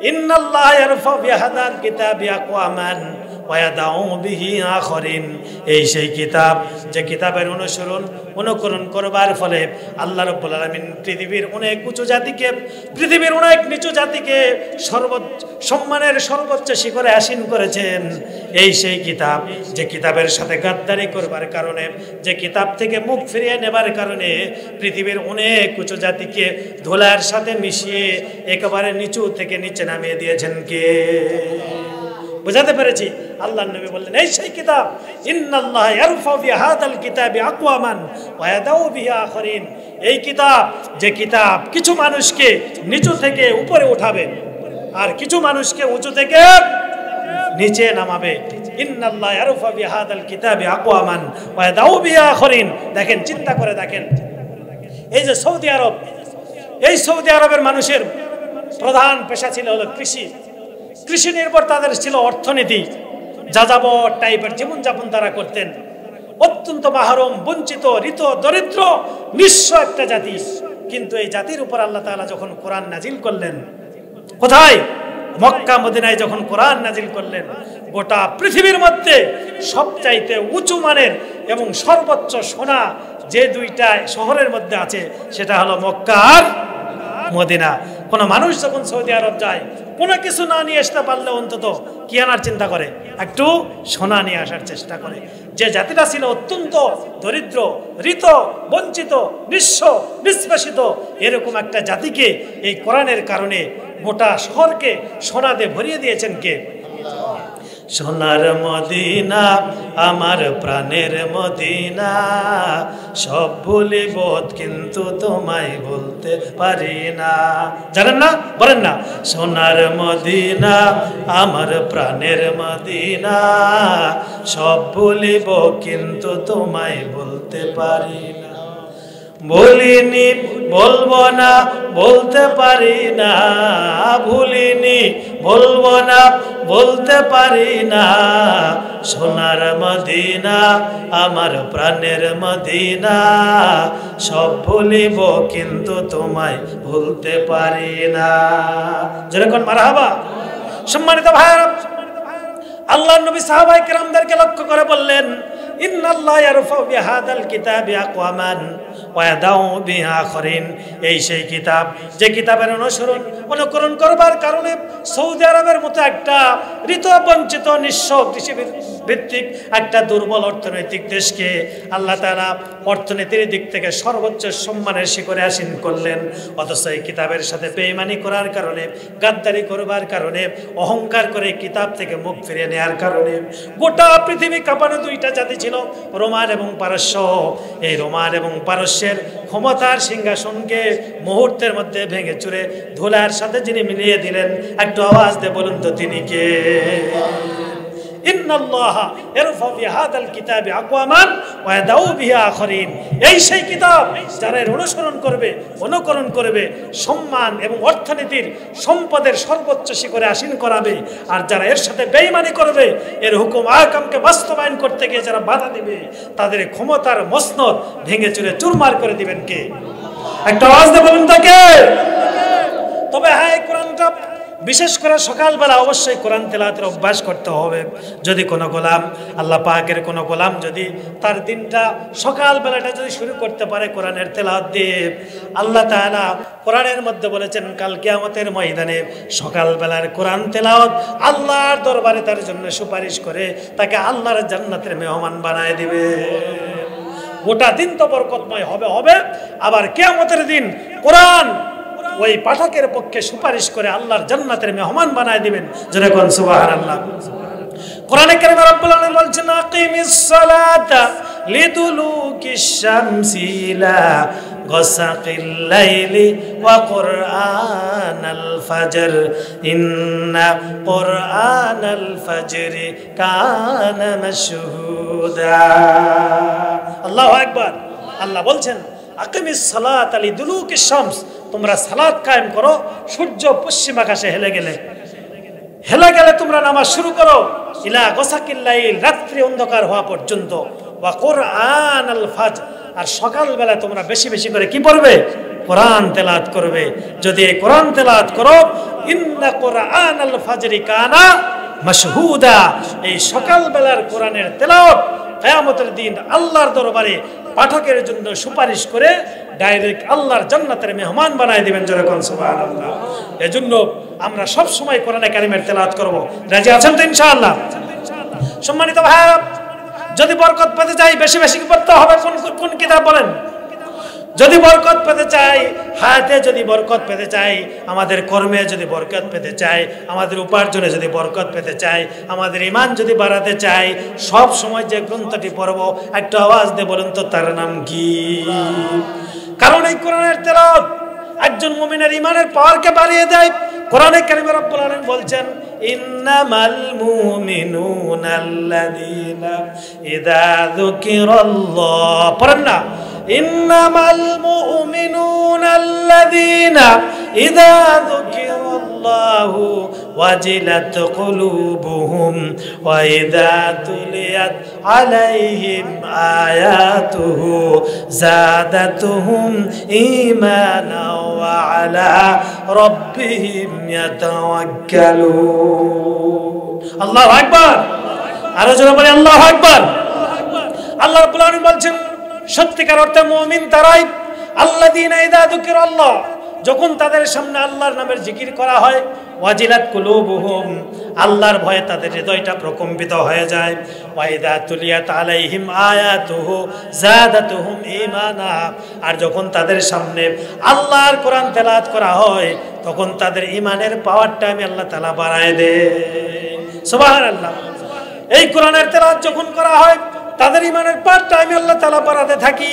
ইন্নাল্লাহা ইয়ারফাউ বিহাদাল কিতাবি আকওয়ামান ওয়া ইয়াদাউ বিহি আখারিন। এই সেই কিতাব যে কিতাবের অনুকরণ করবার ফলে আল্লাহ রাব্বুল আলামিন পৃথিবীর অনেক উঁচু জাতিকে, পৃথিবীর অনেক নিচু জাতিকে সম্মানের সর্বোচ্চ শিখরে আসীন করেছেন। এই সেই কিতাব যে কিতাবের সাথে গাদ্দারি করবার কারণে, যে কিতাব থেকে মুখ ফিরিয়ে নেবার কারণে পৃথিবীর অনেক উঁচু জাতিকে ধুলার সাথে মিশিয়ে একেবারে নিচু থেকে নিচে নামিয়ে দিয়েছেন কে? বুঝাতে পেরেছি? আল্লাহর নবী বললেন, এই সেই কিতাব, ইন্নাল্লাহা ইয়ারফাউ বিহাদাল কিতাবি আকওয়ামান ওয়া ইয়াদাউ বিহি আখারিন। এই কিতাব যে কিতাব কিছু মানুষকে নিচু থেকে উপরে উঠাবে আর কিছু মানুষকে উঁচু থেকে নিচে নামাবে। ইন্নাল্লাহা ইয়ারফাউ বিহাদাল কিতাবি আকওয়ামান ওয়া ইয়াদাউ বিহি আখারিন। দেখেন, চিন্তা করে দেখেন, এই যে সৌদি আরব, এই সৌদি আরবের মানুষের প্রধান পেশা ছিল হলো কৃষি। কৃষি নির্ভর তাদের ছিল অর্থনীতি। যাযাবর টাইপের জীবনযাপন তারা করতেন। অত্যন্ত মাহরুম, বঞ্চিত, ঋত, দরিদ্র, নিঃস্ব একটা জাতি। কিন্তু এই জাতির উপর আল্লাহ তাআলা যখন কোরআন নাজিল করলেন, কোথায়? মক্কা মদিনায় যখন কোরআন নাজিল করলেন, গোটা পৃথিবীর মধ্যে সবচাইতে উঁচু মানের এবং সর্বোচ্চ সোনা যে 2টা শহরের মধ্যে আছে সেটা হলো মক্কা আর মদিনা। কোনো মানুষ যখন সৌদি আরব যায়, কোনো কিছু না নিয়ে আসতে পারলে অন্তত কি আনার চিন্তা করে? একটু সোনা নিয়ে আসার চেষ্টা করে। যে জাতিটা ছিল অত্যন্ত দরিদ্র, ঋত, বঞ্চিত, নিঃস্ব, নিষ্পেষিত, এরকম একটা জাতিকে এই কোরআনের কারণে গোটা শহরকে সোনা দিয়ে ভরিয়ে দিয়েছেন কে? সোনার মদিনা, আমার প্রাণের মদিনা, সব ভুলিব কিন্তু তোমায় বলতে পারি না। জানেন না? বলেন না, সোনার মদিনা, আমার প্রাণের মদিনা, সব ভুলিব কিন্তু তোমায় বলতে পারি না। ভুলিনি, বলবো না, বলতে পারি না। ভুলিনি, বলবো না, বলতে পারি না। সোনার মদিনা, আমার প্রাণের মদিনা, সব ভুলিব কিন্তু তোমায় ভুলতে পারি না। যেরকম মারহাবা। সম্মানিত ভাইরা, আল্লাহর নবী সাহাবায়ে কেরামদেরকে লক্ষ্য করে বললেন, ইন্নাল্লাহা ইয়ারফাউ বিহাদাল কিতাবি আকওয়ামান ওয়া ইয়াদাউ বিহি আখারিন। এই সেই কিতাব যে কিতাবের অনুকরণ করবার কারণে সৌদি আরবের মতো একটা ঋত, বঞ্চিত, নিঃস্ব, কৃষি ভিত্তিক একটা দুর্বল অর্থনৈতিক দেশকে আল্লাহ তাআলা অর্থনীতির দিক থেকে সর্বোচ্চ সম্মানের শিখরে আসীন করলেন। অথচ এই কিতাবের সাথে বেঈমানি করার কারণে, গাদ্দারি করবার কারণে, অহংকার করে কিতাব থেকে মুখ ফিরিয়ে নেওয়ার কারণে গোটা পৃথিবী কাঁপানো 2টা জাতি ছিল, রোমান এবং পারস্য। এই রোমান এবং পারস্যের ক্ষমতার সিংহাসনকে মুহূর্তের মধ্যে ভেঙে চুরে ধুলার সাথে যিনি মিলিয়ে দিলেন, একটু আওয়াজ দিয়ে বলুন তো তিনি কে? ইন্নাল্লাহা ইয়ারফাউ বিহাদাল কিতাবি আকওয়ামান ওয়া ইয়াদাউ বিহি আখারিন। এই সেই কিতাব যারা এর অনুকরণ করবে সম্মান এবং অর্থনীতির সম্পদের সর্বোচ্চ শিখরে আসীন করাবে। আর যারা এর সাথে বেঈমানি করবে, এর হুকুম আহকামকে বাস্তবায়ন করতে গিয়ে যারা বাধা দিবে, তাদের ক্ষমতার মসনদ ভেঙে চুরে চুরমার করে দিবেন কে? একটা আওয়াজ দিয়ে বলুন তাকে। তবে হ্যাঁ, এই কোরআনটা বিশেষ করে সকালবেলা অবশ্যই কোরআন তেলাওয়াতের অভ্যাস করতে হবে। যদি কোনো গোলাম, আল্লাহ পাকের কোনো গোলাম যদি তার দিনটা সকালবেলাটা যদি শুরু করতে পারে কোরআনের তেলাওয়াত দিয়ে, আল্লাহ তাআলা কোরআনের মধ্যে বলেছেন কাল কিয়ামতের ময়দানে সকালবেলার কোরআন তেলাওয়াত আল্লাহর দরবারে তার জন্য সুপারিশ করে তাকে আল্লাহর জান্নাতের মেহমান বানায় দিবে। গোটা দিন তো বরকতময় হবে, আবার কিয়ামতের দিন কোরআন ওই পাঠকের পক্ষে সুপারিশ করে আল্লাহর জান্নাতের মেহমান বানায় দিবেন। জোরে কোন সুবহানাল্লাহ। কোরআনে কারিমে রব্বুল আলামিন বলছেন আকিমিস সালাতা লিদুলুকিশ শামসি ইলা গাসাকিল লাইলি ওয়া কুরআনাল ফাজর ইন্না কুরআনাল ফাজরি কানা মাশহুদা। আল্লাহু আকবার। আল্লাহ বলছেন আকিমিস সালাতা লিদুলুকিশ শামস, তোমরা সালাত কায়েম করো সূর্য পশ্চিম আকাশে হেলে গেলে তোমরা নামাজ শুরু করো ইলা গাসাকিল লাইল, রাত্রি অন্ধকার হওয়া পর্যন্ত, ওয়া কুরআনাল ফাজর, আর সকালবেলা তোমরা বেশি বেশি করে কি পড়বে? কোরআন তেলাওয়াত করবে। যদি এই কোরআন তেলাওয়াত করো, ইন্না কুরআনাল ফাজরি কানা মাশহুদা, এই সকালবেলার কোরআনের তেলাওয়াত কিয়ামতের দিন আল্লাহর দরবারে পাঠকের জন্য সুপারিশ করে ডাইরেক্ট আল্লাহর জান্নাতের মেহমান বানায় দিবেন। জোরে কোন সুবহানাল্লাহ। এজন্য আমরা সব সময় কোরআনে কারিমের তেলাওয়াত করব। রাজি আছেন তো ইনশাআল্লাহ? সম্মানিত ভাইরা, যদি বরকত পেতে চাই বেশি বেশি পড়তে হবে। কোন কিতাব বলেন? যদি বরকত পেতে চাই, হায়াতে যদি বরকত পেতে চাই, আমাদের কর্মে যদি বরকত পেতে চাই, আমাদের উপার্জনে যদি বরকত পেতে চাই, আমাদের ঈমান যদি বাড়াতে চাই, সব সময় যে গ্রন্থটি পড়ব একটা আওয়াজ দিয়ে বলুন তো তার নাম কি? কারণ এই কোরআনের তেলাওয়াত একজন মুমিনের ঈমানের পাওয়ারকে বাড়িয়ে দেয়। কোরআনে কারিমে রব্বুল আলামিন বলছেন ইন্নামাল মুমিনুনাল্লাযীনা ইযা যুকিরাল্লাহ, পড়েন না? ইন্নামাল মুমিনুনাল্লাযীনা ইযা যুকিরাল্লাহু ওয়াজিলাত কুলুবুহুম ওয়া ইযা তুলিয়াত আলাইহিম আয়াতুহু যাদাতুহুম ঈমানা ওয়া আলা রাব্বিহিম ইয়াতাওয়াক্কালুন। আল্লাহু আকবার। আরো জোরে বলি আল্লাহু আকবার। আল্লাহ রাব্বুল আলামিন বলছেন সত্যিকার অর্থে মুমিন তারাই আল্লাযীনা ইযা যুকিরাল্লাহ, যখন তাদের সামনে আল্লাহর নামের জিকির করা হয়, ওয়াজিলাত কুলুবুহুম, আল্লাহর ভয়ে তাদের হৃদয়টা প্রকম্পিত হয়ে যায়, ওয়া ইযা তুলিয়াত আলাইহিম আয়াতুহু যাদাতুহুম ঈমানা, আর যখন তাদের সামনে আল্লাহর কোরআন তেলাওয়াত করা হয় তখন তাদের ঈমানের পাওয়ারটা আমি আল্লাহ তাআলা বাড়ায় দেয়। সুবহানাল্লাহ। এই কোরআনের তেলাওয়াত যখন করা হয় তাদের ঈমানের পাওয়ারটা আমি আল্লাহ তাআলা বাড়াতে থাকি।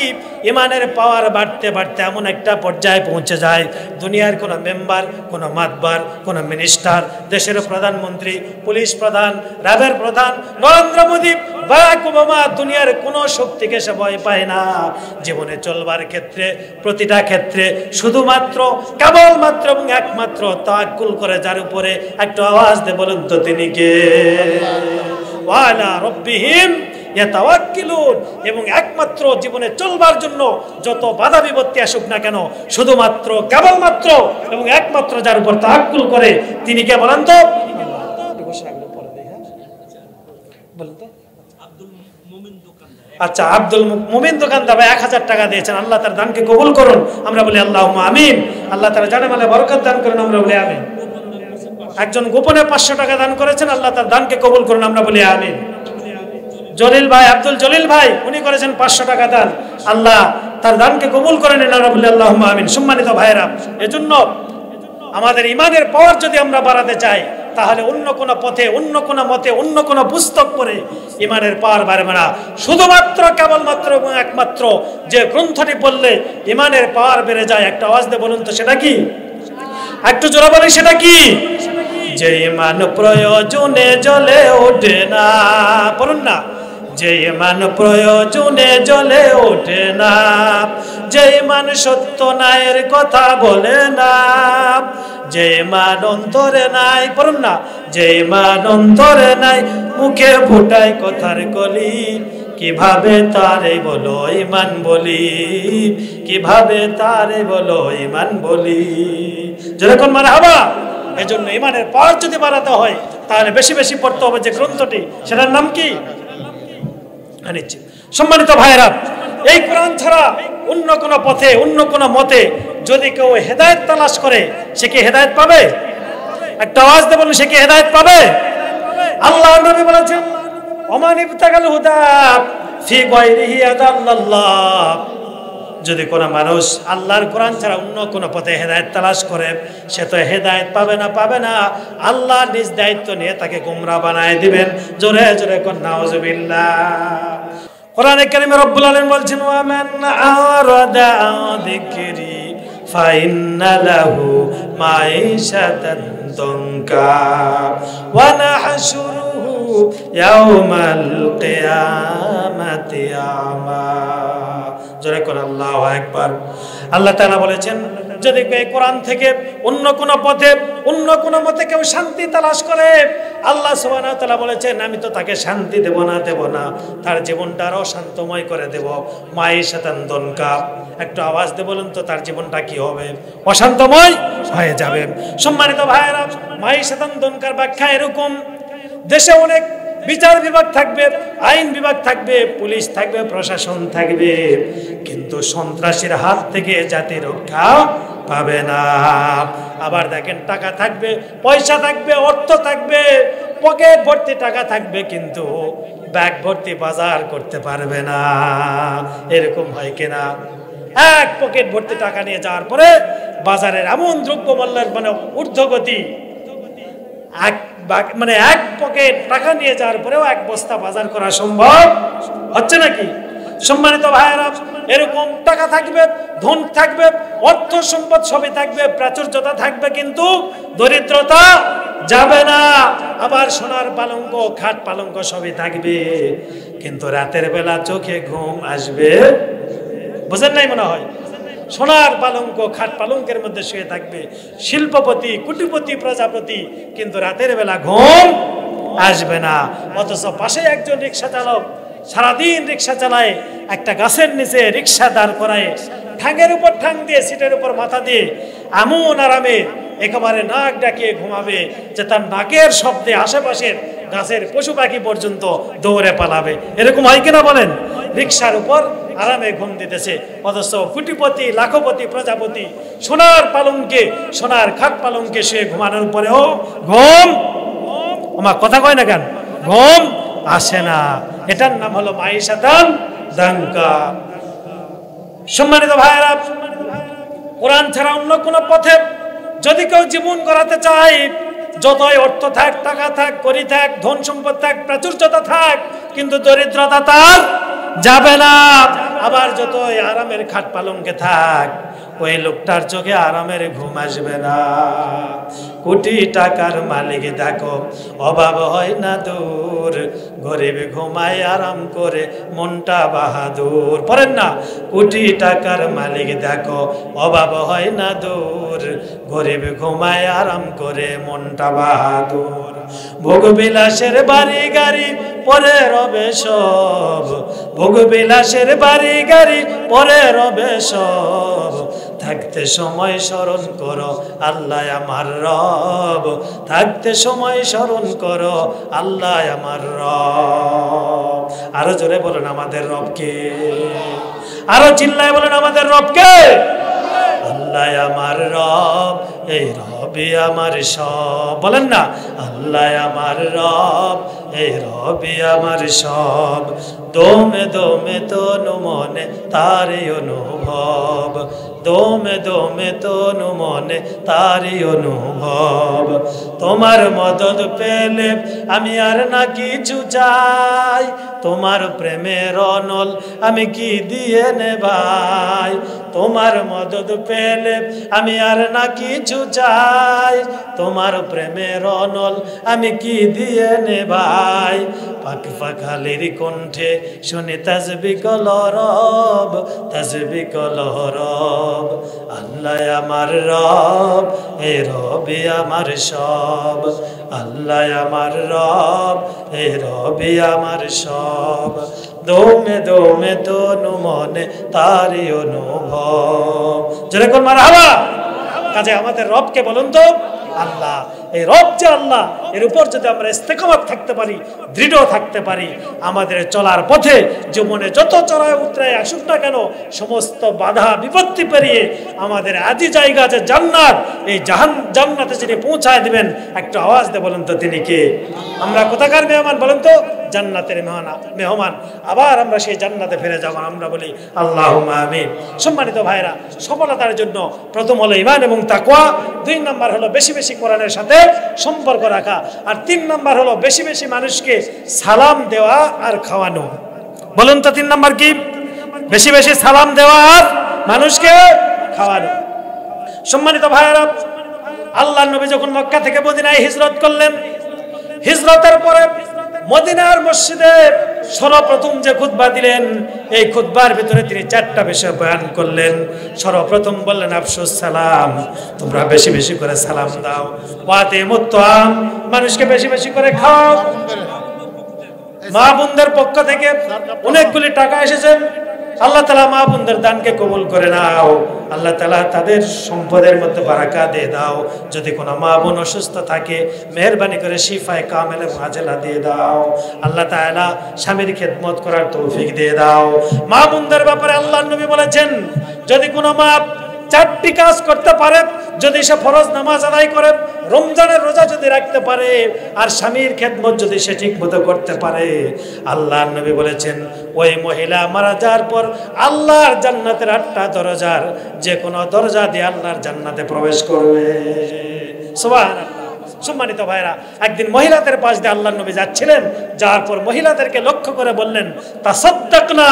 ঈমানের পাওয়ার বাড়তে বাড়তে এমন একটা পর্যায়ে পৌঁছে যায়, দুনিয়ার কোনো মেম্বার, কোনো মাতবার, কোনো মিনিস্টার, দেশের প্রধানমন্ত্রী, পুলিশ প্রধান, র্যাবের প্রধান, নরেন্দ্র মোদী, বারাক ওবামা, দুনিয়ার কোনো শক্তিকে সে ভয় পায় না। জীবনে চলবার ক্ষেত্রে, প্রতিটা ক্ষেত্রে শুধুমাত্র কেবলমাত্র এবং একমাত্র তাওয়াক্কুল করে যার উপরে, একটা আওয়াজ দিয়ে বলুন তো তিনি কে? ওয়া আলা রাব্বিহিম ইয়াতাওয়াক্কালুন। এবং একমাত্র জীবনে চলবার জন্য যত বাধা বিপত্তি আসুক না কেন, শুধুমাত্র কেবলমাত্র এবং একমাত্র যার উপর তাওয়াক্কুল করে তিনি কে বলেন তো? আচ্ছা, আব্দুল মুমিন দোকানদার ভাই 1000 টাকা দিয়েছেন, আল্লাহ তার দানকে কবুল করুন। আমরা বলি আল্লাহুম্মা আমিন। আল্লাহ তার জানে মালে বরকত দান করুন। আমরা বলি আমিন। একজন গোপনে 500 টাকা দান করেছেন, আল্লাহ তার দানকে কবুল করুন। আমরা বলি আমিন। জলিল ভাই, আব্দুল জলিল ভাই, উনি করেছেন 500 টাকা দান, আল্লাহ তার দানকে কবুল করে নেন। আমরা বলি আল্লাহুম্মা আমিন। সম্মানিত ভাইরা, এজন্য আমাদের ঈমানের পাওয়ার যদি আমরা বাড়াতে চাই, তাহলে অন্য কোনো পথে, অন্য কোনো মতে, অন্য কোনো পুস্তক পড়ে ঈমানের পাওয়ার বাড়বে না। শুধুমাত্র কেবলমাত্র এবং একমাত্র যে গ্রন্থটি পড়লে ঈমানের পাওয়ার বেড়ে যায়, একটা আওয়াজ দিয়ে বলুন তো সেটা কি? একটু জোরে বলি সেটা কি? যে ঈমান প্রয়োজনে জ্বলে ওঠে না, বলুন না। যে ঈমান প্রয়োজনে জ্বলে ওঠে না, যে ঈমান সত্য ন্যায়ের কথা বলে না, যে ঈমান অন্তরে নাই, বলুন না। যে ঈমান অন্তরে নাই, মুখে ফুটায় কথার কলি, কিভাবে তারে বলো ঈমান বলি, কিভাবে তারে বলো ঈমান বলি। যেরকম মারহাবা। এজন্য ইমানের পাওয়ার যদি বাড়াতে হয় তাহলে বেশি বেশি পড়তে হবে যে গ্রন্থটি, সেটার নাম কি? সম্মানিত ভাইয়েরা, এই কোরআন ছাড়া অন্য কোনো পথে, অন্য কোনো মতে যদি কেউ হেদায়েত তালাশ করে, সে কি হেদায়েত পাবে? একটা আওয়াজ দিয়ে বলুন, সে কি হেদায়েত পাবে? আল্লাহ নবী বলেছেন, ওমান ইবতাগাল হুদা ফি গায়রিহি আদাল্লাল্লাহ, যদি কোনো মানুষ আল্লাহর কোরআন ছাড়া অন্য কোনো পথে হেদায়েত তালাশ করে, সে তো হেদায়েত পাবে না, পাবে না। আল্লাহ নিজ দায়িত্ব নিয়ে তাকে গোমরা বানায় দিবেন। জোরে জোরে কোন নাউজুবিল্লাহ। কোরআনে কারিমে রব্বুল আলামিন বলছেন, ওয়া মান আরাদা আন যিকরি ফাইন্না লাহু মাঈশাতান দনকা ওয়া নাহশুরুহু ইয়াওমাল কিয়ামাতি আমা। জোরে কোন আল্লাহু আকবার। আল্লাহ তাআলা বলেছেন, যদি এই কোরআন থেকে অন্য কোনো পথে, অন্য কোনো মতে কেউ শান্তি তালাশ করে, আল্লাহ সুবহানাহু ওয়া তাআলা বলেছেন, আমি তো তাকে শান্তি দেব না, তার জীবনটা আরো শান্তময় করে দেব। মাঈশাতান দনকা, একটু আওয়াজ দিয়ে বলুন তো, তার জীবনটা কি হবে? অশান্তময় হয়ে যাবে। সম্মানিত ভাইয়েরা, মাঈশাতান দনকার ব্যাখ্যা এরকম, দেশে অনেক বিচার বিভাগ থাকবে, আইন বিভাগ থাকবে, পুলিশ থাকবে, প্রশাসন থাকবে, কিন্তু সন্ত্রাসীর হাত থেকে জাতি রক্ষা পাবে না। আবার দেখেন, টাকা থাকবে, পয়সা থাকবে, অর্থ থাকবে, পকেট ভর্তি টাকা থাকবে, কিন্তু ব্যাগ ভর্তি বাজার করতে পারবে না। এরকম হয় কিনা? এক পকেট ভর্তি টাকা নিয়ে যাওয়ার পরে বাজারের এমন দ্রব্যমূল্যের ঊর্ধ্বগতি, এক পকেট টাকা নিয়ে যাওয়ার পরেও এক বস্তা বাজার করা সম্ভব হচ্ছে নাকি? সম্মানিত ভাইয়েরা, এরকম টাকা থাকবে, ধন থাকবে, অর্থ সম্পদ সবই থাকবে, প্রাচুর্যতা থাকবে, কিন্তু দরিদ্রতা যাবে না। আবার সোনার পালঙ্ক, খাট পালঙ্ক সবই থাকবে, কিন্তু রাতের বেলা চোখে ঘুম আসবে। বুঝেন নাই মনে হয়? সোনার পালঙ্ক, খাট পালঙ্কের মধ্যে শুয়ে থাকবে শিল্পপতি, কোটিপতি, প্রজাপতি, কিন্তু রাতের বেলা ঘুম আসবে না। অথচ পাশে একজন রিক্সা চালক সারাদিন রিক্সা চালায়, একটা গাছের নিচে রিক্সা দাঁড় করায়, ঠ্যাঙের উপর ঠ্যাং দিয়ে, সিটের উপর মাথা দিয়ে এমন আরামে একেবারে নাক ডাকিয়ে ঘুমাবে যে তার নাকের শব্দে আশেপাশের গাছের পশু পাখি পর্যন্ত দৌড়ে পালাবে। এরকম হয় কিনা বলেন? রিক্সার উপর আরামে ঘুম দিতেছে, অথচ কোটিপতি, লাখপতি, প্রজাপতি সোনার পালঙ্কে, সোনার খাট পালঙ্কে শুয়ে ঘুমানোর পরেও ঘুম, আমার কথা কয় না কেন, ঘুম আসে না। এটার নাম হলো মাঈশাতান দনকা। সম্মানিত ভাইয়েরা, কোরআন ছাড়া অন্য কোন পথে যদি কেউ জীবন গড়াতে চায়, যতই অর্থ থাক, টাকা থাক, করি থাক, ধন সম্পদ থাক, প্রাচুর্যতা থাক, কিন্তু দরিদ্রতা তার যাবে না। আবার যতই আরামের খাট পালঙ্কে থাক, ওই লোকটার চোখে আরামের ঘুম আসবে না। কোটি টাকার মালিক দেখো, অভাব হয় না দূর, গরিব ঘুমায় আরাম করে, মনটা বাহাদুর। পড়েন না, কোটি টাকার মালিক দেখো, অভাব হয় না দূর, গরিব ঘুমায় আরাম করে, মনটা বাহাদুর। ভোগ বিলাসের বাড়ি গাড়ি পরে রবে সব, ভোগ বিলাসের বাড়ি গাড়ি পরে রবে সব, থাকতে সময় স্মরণ করো আল্লাহ আমার রব, থাকতে সময় স্মরণ করো আল্লাহ আমার রব। আরো জোরে বলেন, আমাদের রবকে। আরো চিল্লায় বলেন, আমাদের রবকে। আল্লাহ আমার রব, এই রবি আমার সব। বলেন না, আল্লাহ আমার রব, এই রবি আমার সব। দমে দমে তনু মনে তারই অনুভব, দমে দমে তনু মনে তারই অনুভব। তোমার মদদ পেলে আমি আর না কিছু চাই, তোমার প্রেমের অনল আমি কি দিয়ে নেবাই। তোমার মদদ পেলে আমি আর না কিছু চাই, তোমার প্রেমের অনল আমি কি দিয়ে নেবাই। পাক পাখালির কণ্ঠে শুনি তাসবিহ কলরব, তাসবিহ কলরব। আল্লাহ আমার রব, এই রবি আমার সব। আল্লাহ আমার রব, এই রবি আমার সব। দমে দমে তনু মনে তারই অনুভব। যেরকম মারহাবা। কাজে আমাদের রবকে বলুন তো, আল্লাহ। এই রব যে আল্লাহ, এর উপর যদি আমরা ইস্তেকামত থাকতে পারি, দৃঢ় থাকতে পারি, আমাদের চলার পথে জীবনে যত চড়াই উতরাই আসুক না কেন, সমস্ত বাধা বিপত্তি পেরিয়ে আমাদের আদি জায়গা যে জান্নাত, এই জান্নাতে যিনি পৌঁছায় দিবেন, একটু আওয়াজ দিয়ে বলেন তো তিনি কে? আমরা কোথাকার মেহমান বলেন তো? জান্নাতের মেহমান। আবার আমরা সেই জান্নাতে ফিরে যাব, আমরা বলি আল্লাহুম্মা আমিন। সম্মানিত ভাইরা, সফলতার জন্য প্রথম হলো ঈমান এবং তাকওয়া, 2 নাম্বার হলো বেশি বেশি কোরআনের সাথে সম্পর্ক রাখা, আর 3 নাম্বার হলো বেশি বেশি মানুষকে সালাম দেওয়া আর খাওয়ানো। বলুন তো 3 নাম্বার কি? বেশি বেশি সালাম দেওয়া আর মানুষকে খাওয়ানো। সম্মানিত ভাইরা, আল্লাহর নবী যখন মক্কা থেকে মদিনায় হিজরত করলেন, হিজরতের পরে মদিনার মসজিদে সর্বপ্রথম যে খুতবা দিলেন, এই খুতবার ভিতরে তিনি 4টা বিষয় বয়ান করলেন। সর্বপ্রথম বললেন আফসুস সালাম, তোমরা বেশি বেশি করে সালাম দাও। ওয়াতিমুত তাআম, মানুষকে বেশি বেশি করে খাও। মা বোনদের পক্ষ থেকে অনেকগুলি টাকা এসেছে, আল্লাহ তাআলা মা বোনদের দানকে কবুল করে নাও। আল্লাহ তাআলা তাদের সম্পদের মধ্যে বারাকা দিয়ে দাও। যদি কোনো মা বোন অসুস্থ থাকে, মেহেরবানি করে শিফায়ে কামেল এবং আজেলা দিয়ে দাও। আল্লাহ তাআলা স্বামীর খেদমত করার তৌফিক দিয়ে দাও। মা বোনদের ব্যাপারে আল্লাহর নবী বলেছেন, যদি কোনো মা 4টি কাজ করতে পারে, যদি সে ফরজ নামাজ আদায় করে, রমজানের রোজা যদি রাখতে পারে, আর স্বামীর খেদমত যদি সে ঠিক মতো করতে পারে, আল্লাহর নবী বলেছেন ওই মহিলা মারা যাওয়ার পর আল্লাহর জান্নাতের 8টা দরজার যে কোনো দরজা দিয়ে আল্লাহর জান্নাতে প্রবেশ করবে। সুবহানাল্লাহ। সম্মানিত ভাইরা, একদিন মহিলাদের পাশ দিয়ে আল্লাহর নবী যাচ্ছিলেন, যাওয়ার পর মহিলাদেরকে লক্ষ্য করে বললেন, তাসাদ্দাকনা,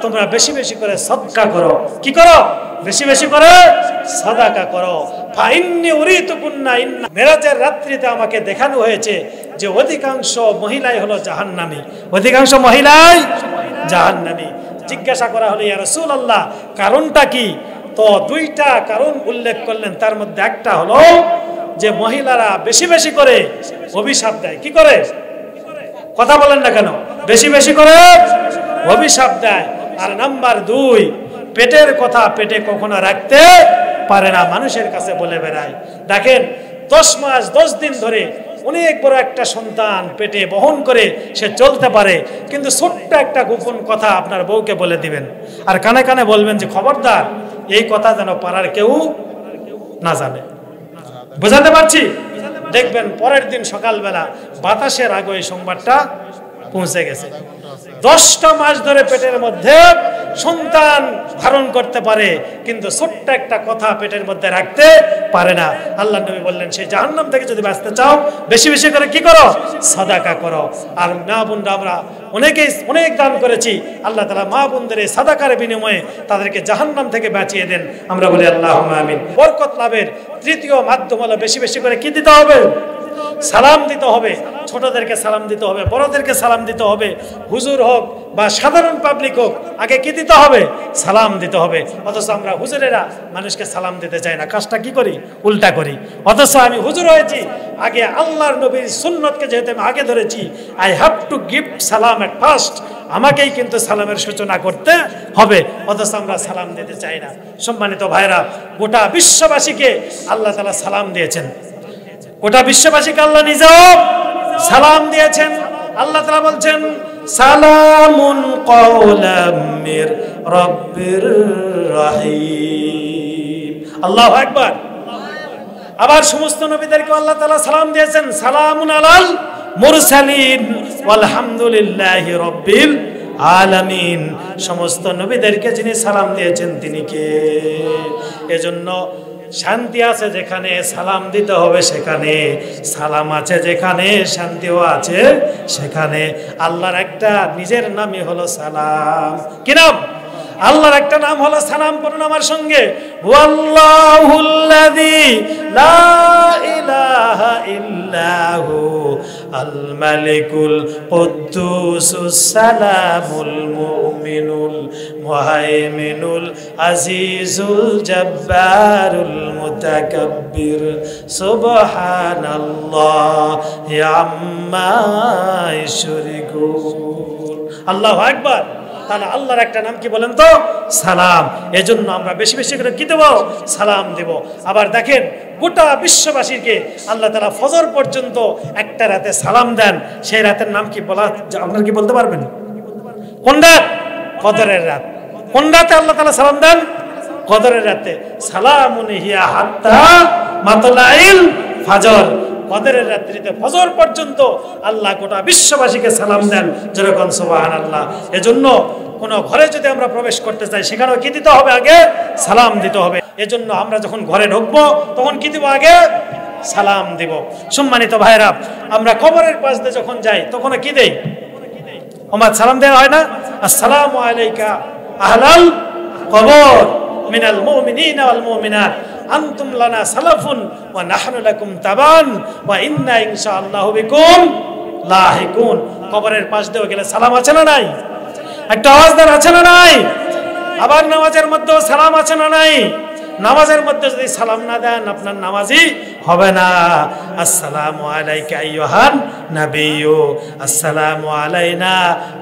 তোমরা বেশি বেশি করে সদকা করো। কি করো? বেশি বেশি করে সাদাকা করো। ফাইন্নি উরিতুকুন্না ইন্না, মেরাজের রাত্রিতে আমাকে দেখানো হয়েছে যে অধিকাংশ মহিলাই হলো জাহান্নামী, অধিকাংশ মহিলাই জাহান্নামী। জিজ্ঞাসা করা হলো, ইয়া রাসূলুল্লাহ, কারণটা কি? তো 2টা কারণ উল্লেখ করলেন, তার মধ্যে একটা হলো যে মহিলারা বেশি বেশি করে অভিশাপ দেয়। কি করে? কথা বলেন না কেন? বেশি বেশি করে অভিশাপ দেয়। আর নাম্বার 2, পেটের কথা পেটে কখনো রাখতে পারে না, মানুষের কাছে বলে বেড়ায়। দেখেন, 10 মাস 10 দিন ধরে অনেক বড় একটা সন্তান পেটে বহন করে সে চলতে পারে, কিন্তু ছোট্ট একটা গোপন কথা আপনার বউকে বলে দিবেন, আর কানে কানে বলবেন যে খবরদার, এই কথা যেন পাড়ার কেউ না জানে। বুঝাতে পারছি? দেখবেন পরের দিন সকালবেলা বাতাসের আগে এই সংবাদটা পৌঁছে গেছে। 10টা মাস ধরে পেটের মধ্যে সন্তান ধারণ করতে পারে, কিন্তু ছোট্ট একটা কথা পেটের মধ্যে রাখতে পারে না। আল্লাহ নবী বললেন, সেই জাহান্নাম থেকে যদি বাঁচতে চাও, বেশি বেশি করে কি করো? সাদাকা করো। আর মা বোনরা আমরা অনেকেই অনেক দান করেছি, আল্লাহ তাআলা মা বোনদের এই সাদাকার বিনিময়ে তাদেরকে জাহান্নাম থেকে বাঁচিয়ে দেন। আমরা বলি আল্লাহুম্মা আমিন। বরকত লাভের 3য় মাধ্যম হলো বেশি বেশি করে কি দিতে হবে? সালাম দিতে হবে। ছোটদেরকে সালাম দিতে হবে, বড়দেরকে সালাম দিতে হবে। হুজুর হোক বা সাধারণ পাবলিক হোক, আগে কি দিতে হবে? সালাম দিতে হবে। অথচ আমরা হুজুরেরা মানুষকে সালাম দিতে চাই না, কাজটা কি করি? উল্টা করি। অথচ আমি হুজুর হয়েছি, আগে আল্লাহর নবীর সুন্নতকে যেহেতু আমি আগে ধরেছি, আই হ্যাভ টু গিভ সালাম এট ফার্স্ট, আমাকেই কিন্তু সালামের সূচনা করতে হবে। অথচ আমরা সালাম দিতে চাই না। সম্মানিত ভাইরা, গোটা বিশ্ববাসীকে আল্লাহ তাআলা সালাম দিয়েছেন, গোটা বিশ্ববাসীকে আল্লাহ নিজেও সালাম দিয়েছেন। আল্লাহ তাআলা বলছেন, সালামুন কাওলাম মির রাব্বির রহিম। আল্লাহু আকবার। আবার সমস্ত নবীদেরকে আল্লাহ তাআলা সালাম দিয়েছেন, সালামুন আলাল মুরসালিন ওয়ালহামদুলিল্লাহি রাব্বিল আলামিন। সমস্ত নবীদেরকে যিনি সালাম দিয়েছেন তিনি কে? এজন্য শান্তি আছে যেখানে সালাম দিতে হবে সেখানে, সালাম আছে যেখানে শান্তিও আছে সেখানে। আল্লাহর একটা নিজের নামই হলো সালাম। কি নাম? আল্লাহর একটা নাম হলো সালাম। পড়ুন আমার সঙ্গে, ওয়াল্লাহুল্লাযী লা ইলাহা ইল্লাহু আল মালিকুল কুদ্দুসুস সালামুল মুমিনুল মুহাইমিনুল আজিজুল জব্বারুল মুতাকাব্বির সুবহানাল্লাহি আম্মা ইউশরিকুন। আল্লাহু আকবার। তাহলে আল্লাহর একটা নাম কি বলেন তো? সালাম। এজন্য আমরা বেশি বেশি করে কি দেব? সালাম দেব। আবার দেখেন গোটা বিশ্ববাসীকে আল্লাহ তাআলা ফজর পর্যন্ত একটা রাতে সালাম দেন, সেই রাতের নাম কি বলা আপনারা কি বলতে পারবেন? কোন রাত? কদরের রাত। কোন রাতে আল্লাহ তাআলা সালাম দেন? কদরের রাতে। সালামুন হিয়া হাত্তা মাতলাইল ফজর। কদরের রাত্রিতে ফজর পর্যন্ত আল্লাহ গোটা বিশ্ববাসীকে সালাম দেন। যেরকম সুবহানাল্লাহ। এজন্য কোন ঘরে যদি আমরা প্রবেশ করতে চাই সেখানেও কি দিতে হবে? আগে সালাম দিতে হবে। এজন্য আমরা যখন ঘরে ঢুকবো তখন কি দিব? আগে সালাম দিব। সম্মানিত ভাইরা, আমরা কবরের পাশ দিয়ে যখন যাই তখন কি দেই? ওমা সালাম দেওয়া হয় না? আসসালামু আলাইকা আহলাল কবর মিনাল মুমিনিনা ওয়াল মুমিনাত আনতুম লানা সালাফুন ওয়া নাহনু লাকুম তাবান ওয়া ইন্না ইনশাআল্লাহু বিকুম লাহিকুন। কবরের পাশ দিয়ে গেলে সালাম আছে না নাই? একটা আওয়াজ দেন, আছে না নাই? আবার নামাজের মধ্যেও সালাম আছে না নাই? নামাজের মধ্যে যদি সালাম না দেন আপনার নামাজই হবে না। আসসালামু আলাইকা আইয়ুহান নাবিয়্যু আসসালামু আলাইনা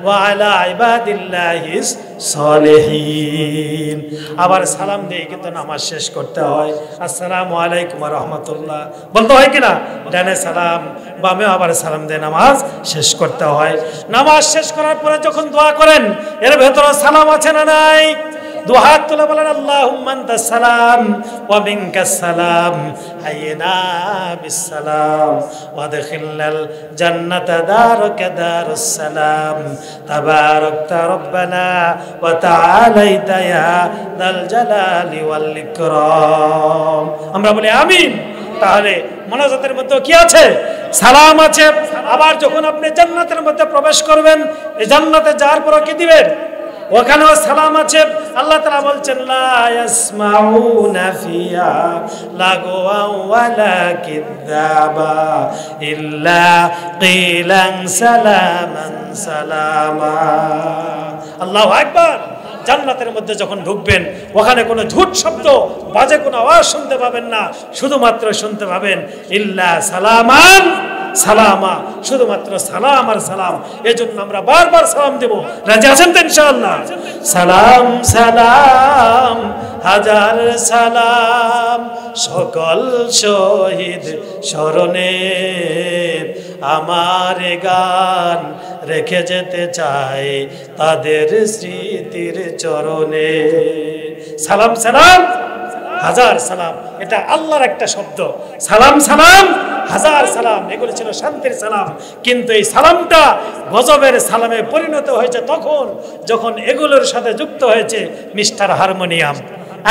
ওয়া আলা ইবাদিল্লাহিস সলিহিন। আবার সালাম দিয়ে কিন্তু নামাজ শেষ করতে হয়। আসসালামু আলাইকুম ওয়া রাহমাতুল্লাহ বলতে হয় কিনা? ডানে সালাম, বামে আবার সালাম দিয়ে নামাজ শেষ করতে হয়। নামাজ শেষ করার পরে যখন দোয়া করেন এর ভেতরে সালাম আছে না নাই? দু হাত তুলে বলেন আল্লাহুম্মা আনতাস সালাম ওয়া মিনকাস সালাম হাইয়িনা বিস সালাম ওয়া আদখিলনাল জান্নাতা দারুকা দারুস সালাম তাবারাকতা রব্বানা ওয়া তাআলাইতা ইয়া দাল জালালি ওয়াল ইকরাম। আমরা বলি আমিন। তাহলে মোনাজাতের মধ্যে কি আছে? সালাম আছে। আবার যখন আপনি জান্নাতের মধ্যে প্রবেশ করবেন, এই জান্নাতে যাওয়ার পর কি দিবেন? ওখানেও সালাম আছে। আল্লাহ তাআলা বলছেন লা ইয়াসমাউনা ফিহা লাগওয়া ওয়ালা কিযাবা ইল্লা কিলান সালামান সালামা। আল্লাহু আকবার। জান্নাতের মধ্যে যখন ঢুকবেন ওখানে কোনো ঝুট শব্দ, বাজে কোনো আওয়াজ শুনতে পাবেন না, শুধুমাত্র শুনতে পাবেন ইল্লা সালামান সালামা, শুধুমাত্র সালাম আর সালাম। এজন্য আমরা বারবার সালাম দেব। রাজি আছেন তো ইনশাআল্লাহ? সালাম সালাম হাজার সালাম সকল শহীদ স্মরণে আমার গান রেখে যেতে চাই তাদের স্মৃতির চরণে। সালাম সালাম হাজার সালাম, এটা আল্লাহর একটা শব্দ। সালাম সালাম হাজার সালাম, এগুলো ছিল শান্তির সালাম। কিন্তু এই সালামটা গজবের সালামে পরিণত হয়েছে তখন যখন এগুলোর সাথে যুক্ত হয়েছে মিস্টার হারমোনিয়াম,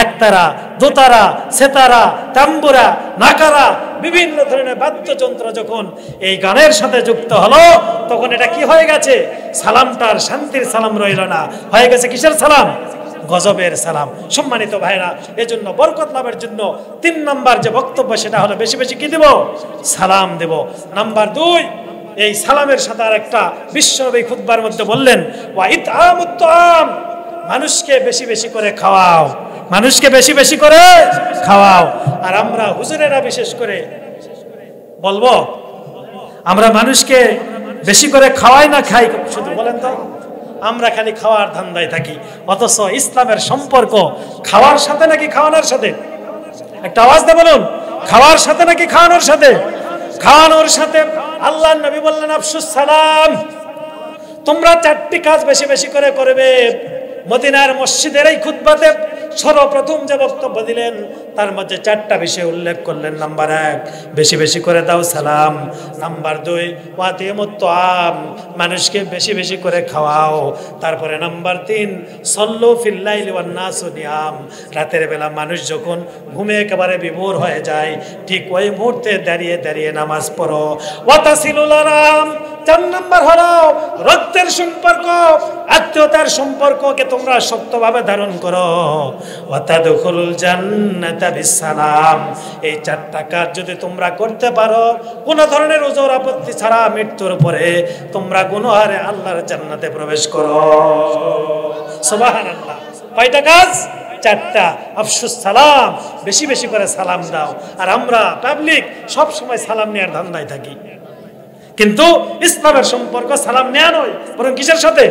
একতারা, দোতারা, সেতারা, তাম্বুরা, নাকারা, বিভিন্ন ধরনের বাদ্যযন্ত্র যখন এই গানের সাথে যুক্ত হলো তখন এটা কি হয়ে গেছে? সালামটার শান্তির সালাম রইল না, হয়ে গেছে কিসের সালাম? গজবের সালাম। সম্মানিত ভাইরা, এজন্য বরকত লাভের জন্য 3 নাম্বার যে বক্তব্য সেটা হলো বেশি বেশি কি দেব? সালাম দেব। নাম্বার 2, এই সালামের সাথে আর একটা বিশ্বনবী খুতবার মধ্যে বললেন ওয়া ইতআমুত তাআম, মানুষকে বেশি বেশি করে খাওয়াও, মানুষকে বেশি বেশি করে খাওয়াও। আর আমরা হুজুরেরা বিশেষ করে বলবো আমরা মানুষকে বেশি করে খাওয়াই না খাই শুধু? বলেন তো, আমরা খালি খাওয়ার ধান্দায় থাকি, অথচ ইসলামের সম্পর্ক খাওয়ার সাথে নাকি খাওয়ানোর সাথে? একটা আওয়াজ দিয়ে বলুন, খাওয়ার সাথে নাকি খাওয়ানোর সাথে? খাওয়ানোর সাথে। আল্লাহর নবী বললেন আফসুস সালাম, তোমরা 4টি কাজ বেশি বেশি করে করবে। মদিনার মসজিদের এই খুতবাতে সর্বপ্রথম যে বক্তব্য দিলেন তার মধ্যে 4টা বিষয় উল্লেখ করলেন। নাম্বার 1, বেশি বেশি করে দাও সালাম। নাম্বার 2, ওয়াতিমুত তাআম, মানুষকে বেশি বেশি করে খাওয়াও। তারপরে নাম্বার 3, সল্লু ফিল লাইলি ওয়ান নাসু নিয়াম, রাতের বেলা মানুষ যখন ঘুমে একেবারে বিভোর হয়ে যায় ঠিক ওই মুহূর্তে দাঁড়িয়ে দাঁড়িয়ে নামাজ পড়ো। ওয়াতাসিলুল আরাম, 4 নাম্বার হলো রক্তের সম্পর্ক, আত্মীয়তার সম্পর্ককে তোমরা শক্তভাবে ধারণ করো। ওয়াতাদখুলুল জান্নাতা বিসসালাম, এই 4টা কাজ যদি তোমরা করতে পারো কোন ধরনের ওজর আপত্তি ছাড়া মৃত্যুর পরে তোমরা গুনাহগারে আল্লাহর জান্নাতে প্রবেশ করো। সুবহানাল্লাহ। কয়টা কাজ? 4টা। আফসুস সালাম, বেশি বেশি করে সালাম দাও। আর আমরা পাবলিক সব সময় সালাম নেওয়ার ধান্দায় থাকি, কিন্তু ইসলামের সম্পর্ক সালাম নেওয়া নয়, বরং কিসের সাথে?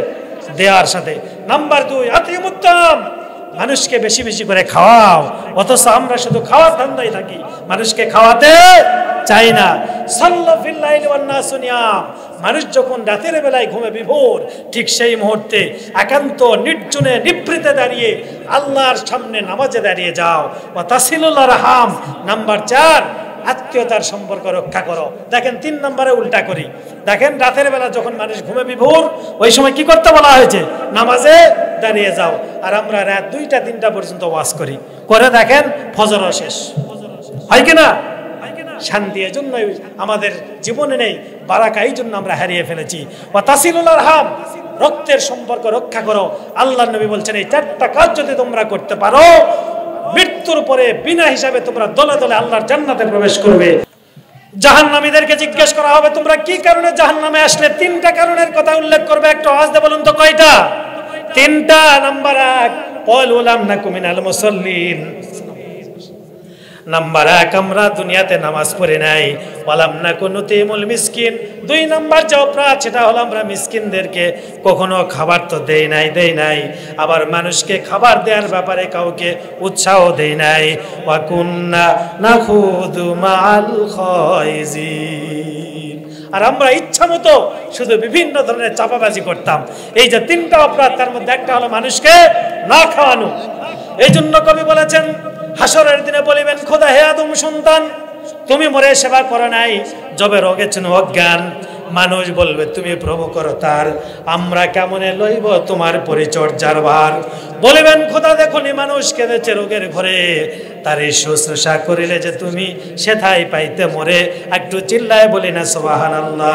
দেওয়ার সাথে। নাম্বার 2 আতিমুত্তাম, মানুষকে বেশি বেশি করে খাওয়াও। অথচ আমরা শুধু খাওয়ার ধান্দায় থাকি, মানুষকে খাওয়াতে চাই না। সাল্লা ফিল লাইলি ওয়ান নাসু নিয়াম, মানুষ যখন রাতের বেলায় ঘুমে বিভোর, ঠিক সেই মুহূর্তে একান্ত নির্জনে নিভৃতে দাঁড়িয়ে আল্লাহর সামনে নামাজে দাঁড়িয়ে যাও। ওয়া তাসিলুল আরহাম, নাম্বার 4 আত্মীয়তার সম্পর্ক রক্ষা করো। দেখেন 3 নম্বরে উল্টা করি। দেখেন রাতের বেলা যখন মানুষ ঘুমে বিভোর, ওই সময় কি করতে বলা হয়েছে? নামাজে দাঁড়িয়ে যাও। আর আমরা রাত 2টা 3টা পর্যন্ত ওয়াজ করি, করে দেখেন ফজরও শেষ হয় কিনা? শান্তি এজন্য আমাদের জীবনে নেই, বারাকা এই জন্য আমরা হারিয়ে ফেলেছি। ওয়া তাসিলুল আরহাম, রক্তের সম্পর্ক রক্ষা করো। আল্লাহর নবী বলছেন এই 4টা কাজ যদি তোমরা করতে পারো, মৃত্যুর পরে বিনা হিসাবে তোমরা দলে দলে আল্লাহর জান্নাতে প্রবেশ করবে। জাহান্নামীদেরকে জিজ্ঞেস করা হবে তোমরা কি কারণে জাহান্নামে আসলে? 3টা কারণের কথা উল্লেখ করবে। একটা আওয়াজ দিয়ে বলুন তো কয়টা? 3টা। নাম্বার 1 ক্বালু লাম নাকু মিনাল মুসাল্লিন, নাম্বার 1 আমরা দুনিয়াতে নামাজ পড়ি নাই। ওয়ালাম নাকু নুতিমুল মিসকিন, 2 নাম্বার যে অপরাধ সেটা হলো আমরা মিসকিনদেরকে কখনো খাবার তো দেই নাই, আবার মানুষকে খাবার দেওয়ার ব্যাপারে কাউকে উৎসাহ দেই নাই। ওয়া কুন্না নাখুদু মাল খায়জিন, আর আমরা ইচ্ছা মতো শুধু বিভিন্ন ধরনের চাপাবাজি করতাম। এই যে 3টা অপরাধ, তার মধ্যে একটা হলো মানুষকে না খাওয়ানো। এই জন্য কবি বলেছেন হাসরের দিনে বলিবেন খোদা হে আদম সন্তান, তুমি মরে সেবা করো নাই, জবে রোগে ছিল অজ্ঞান। মানুষ বলবে তুমি প্রভু করো তার, আমরা কেমনে লইব তোমার পরিচর্যার ভার। বলিবেন খোদা দেখুনি মানুষ কেঁদেছে রোগের ঘরে, তারে শুশ্রূষা করিলে যে তুমি সেথায় পাইতে মরে। একটু চিল্লায় বলি না সুবহানাল্লাহ।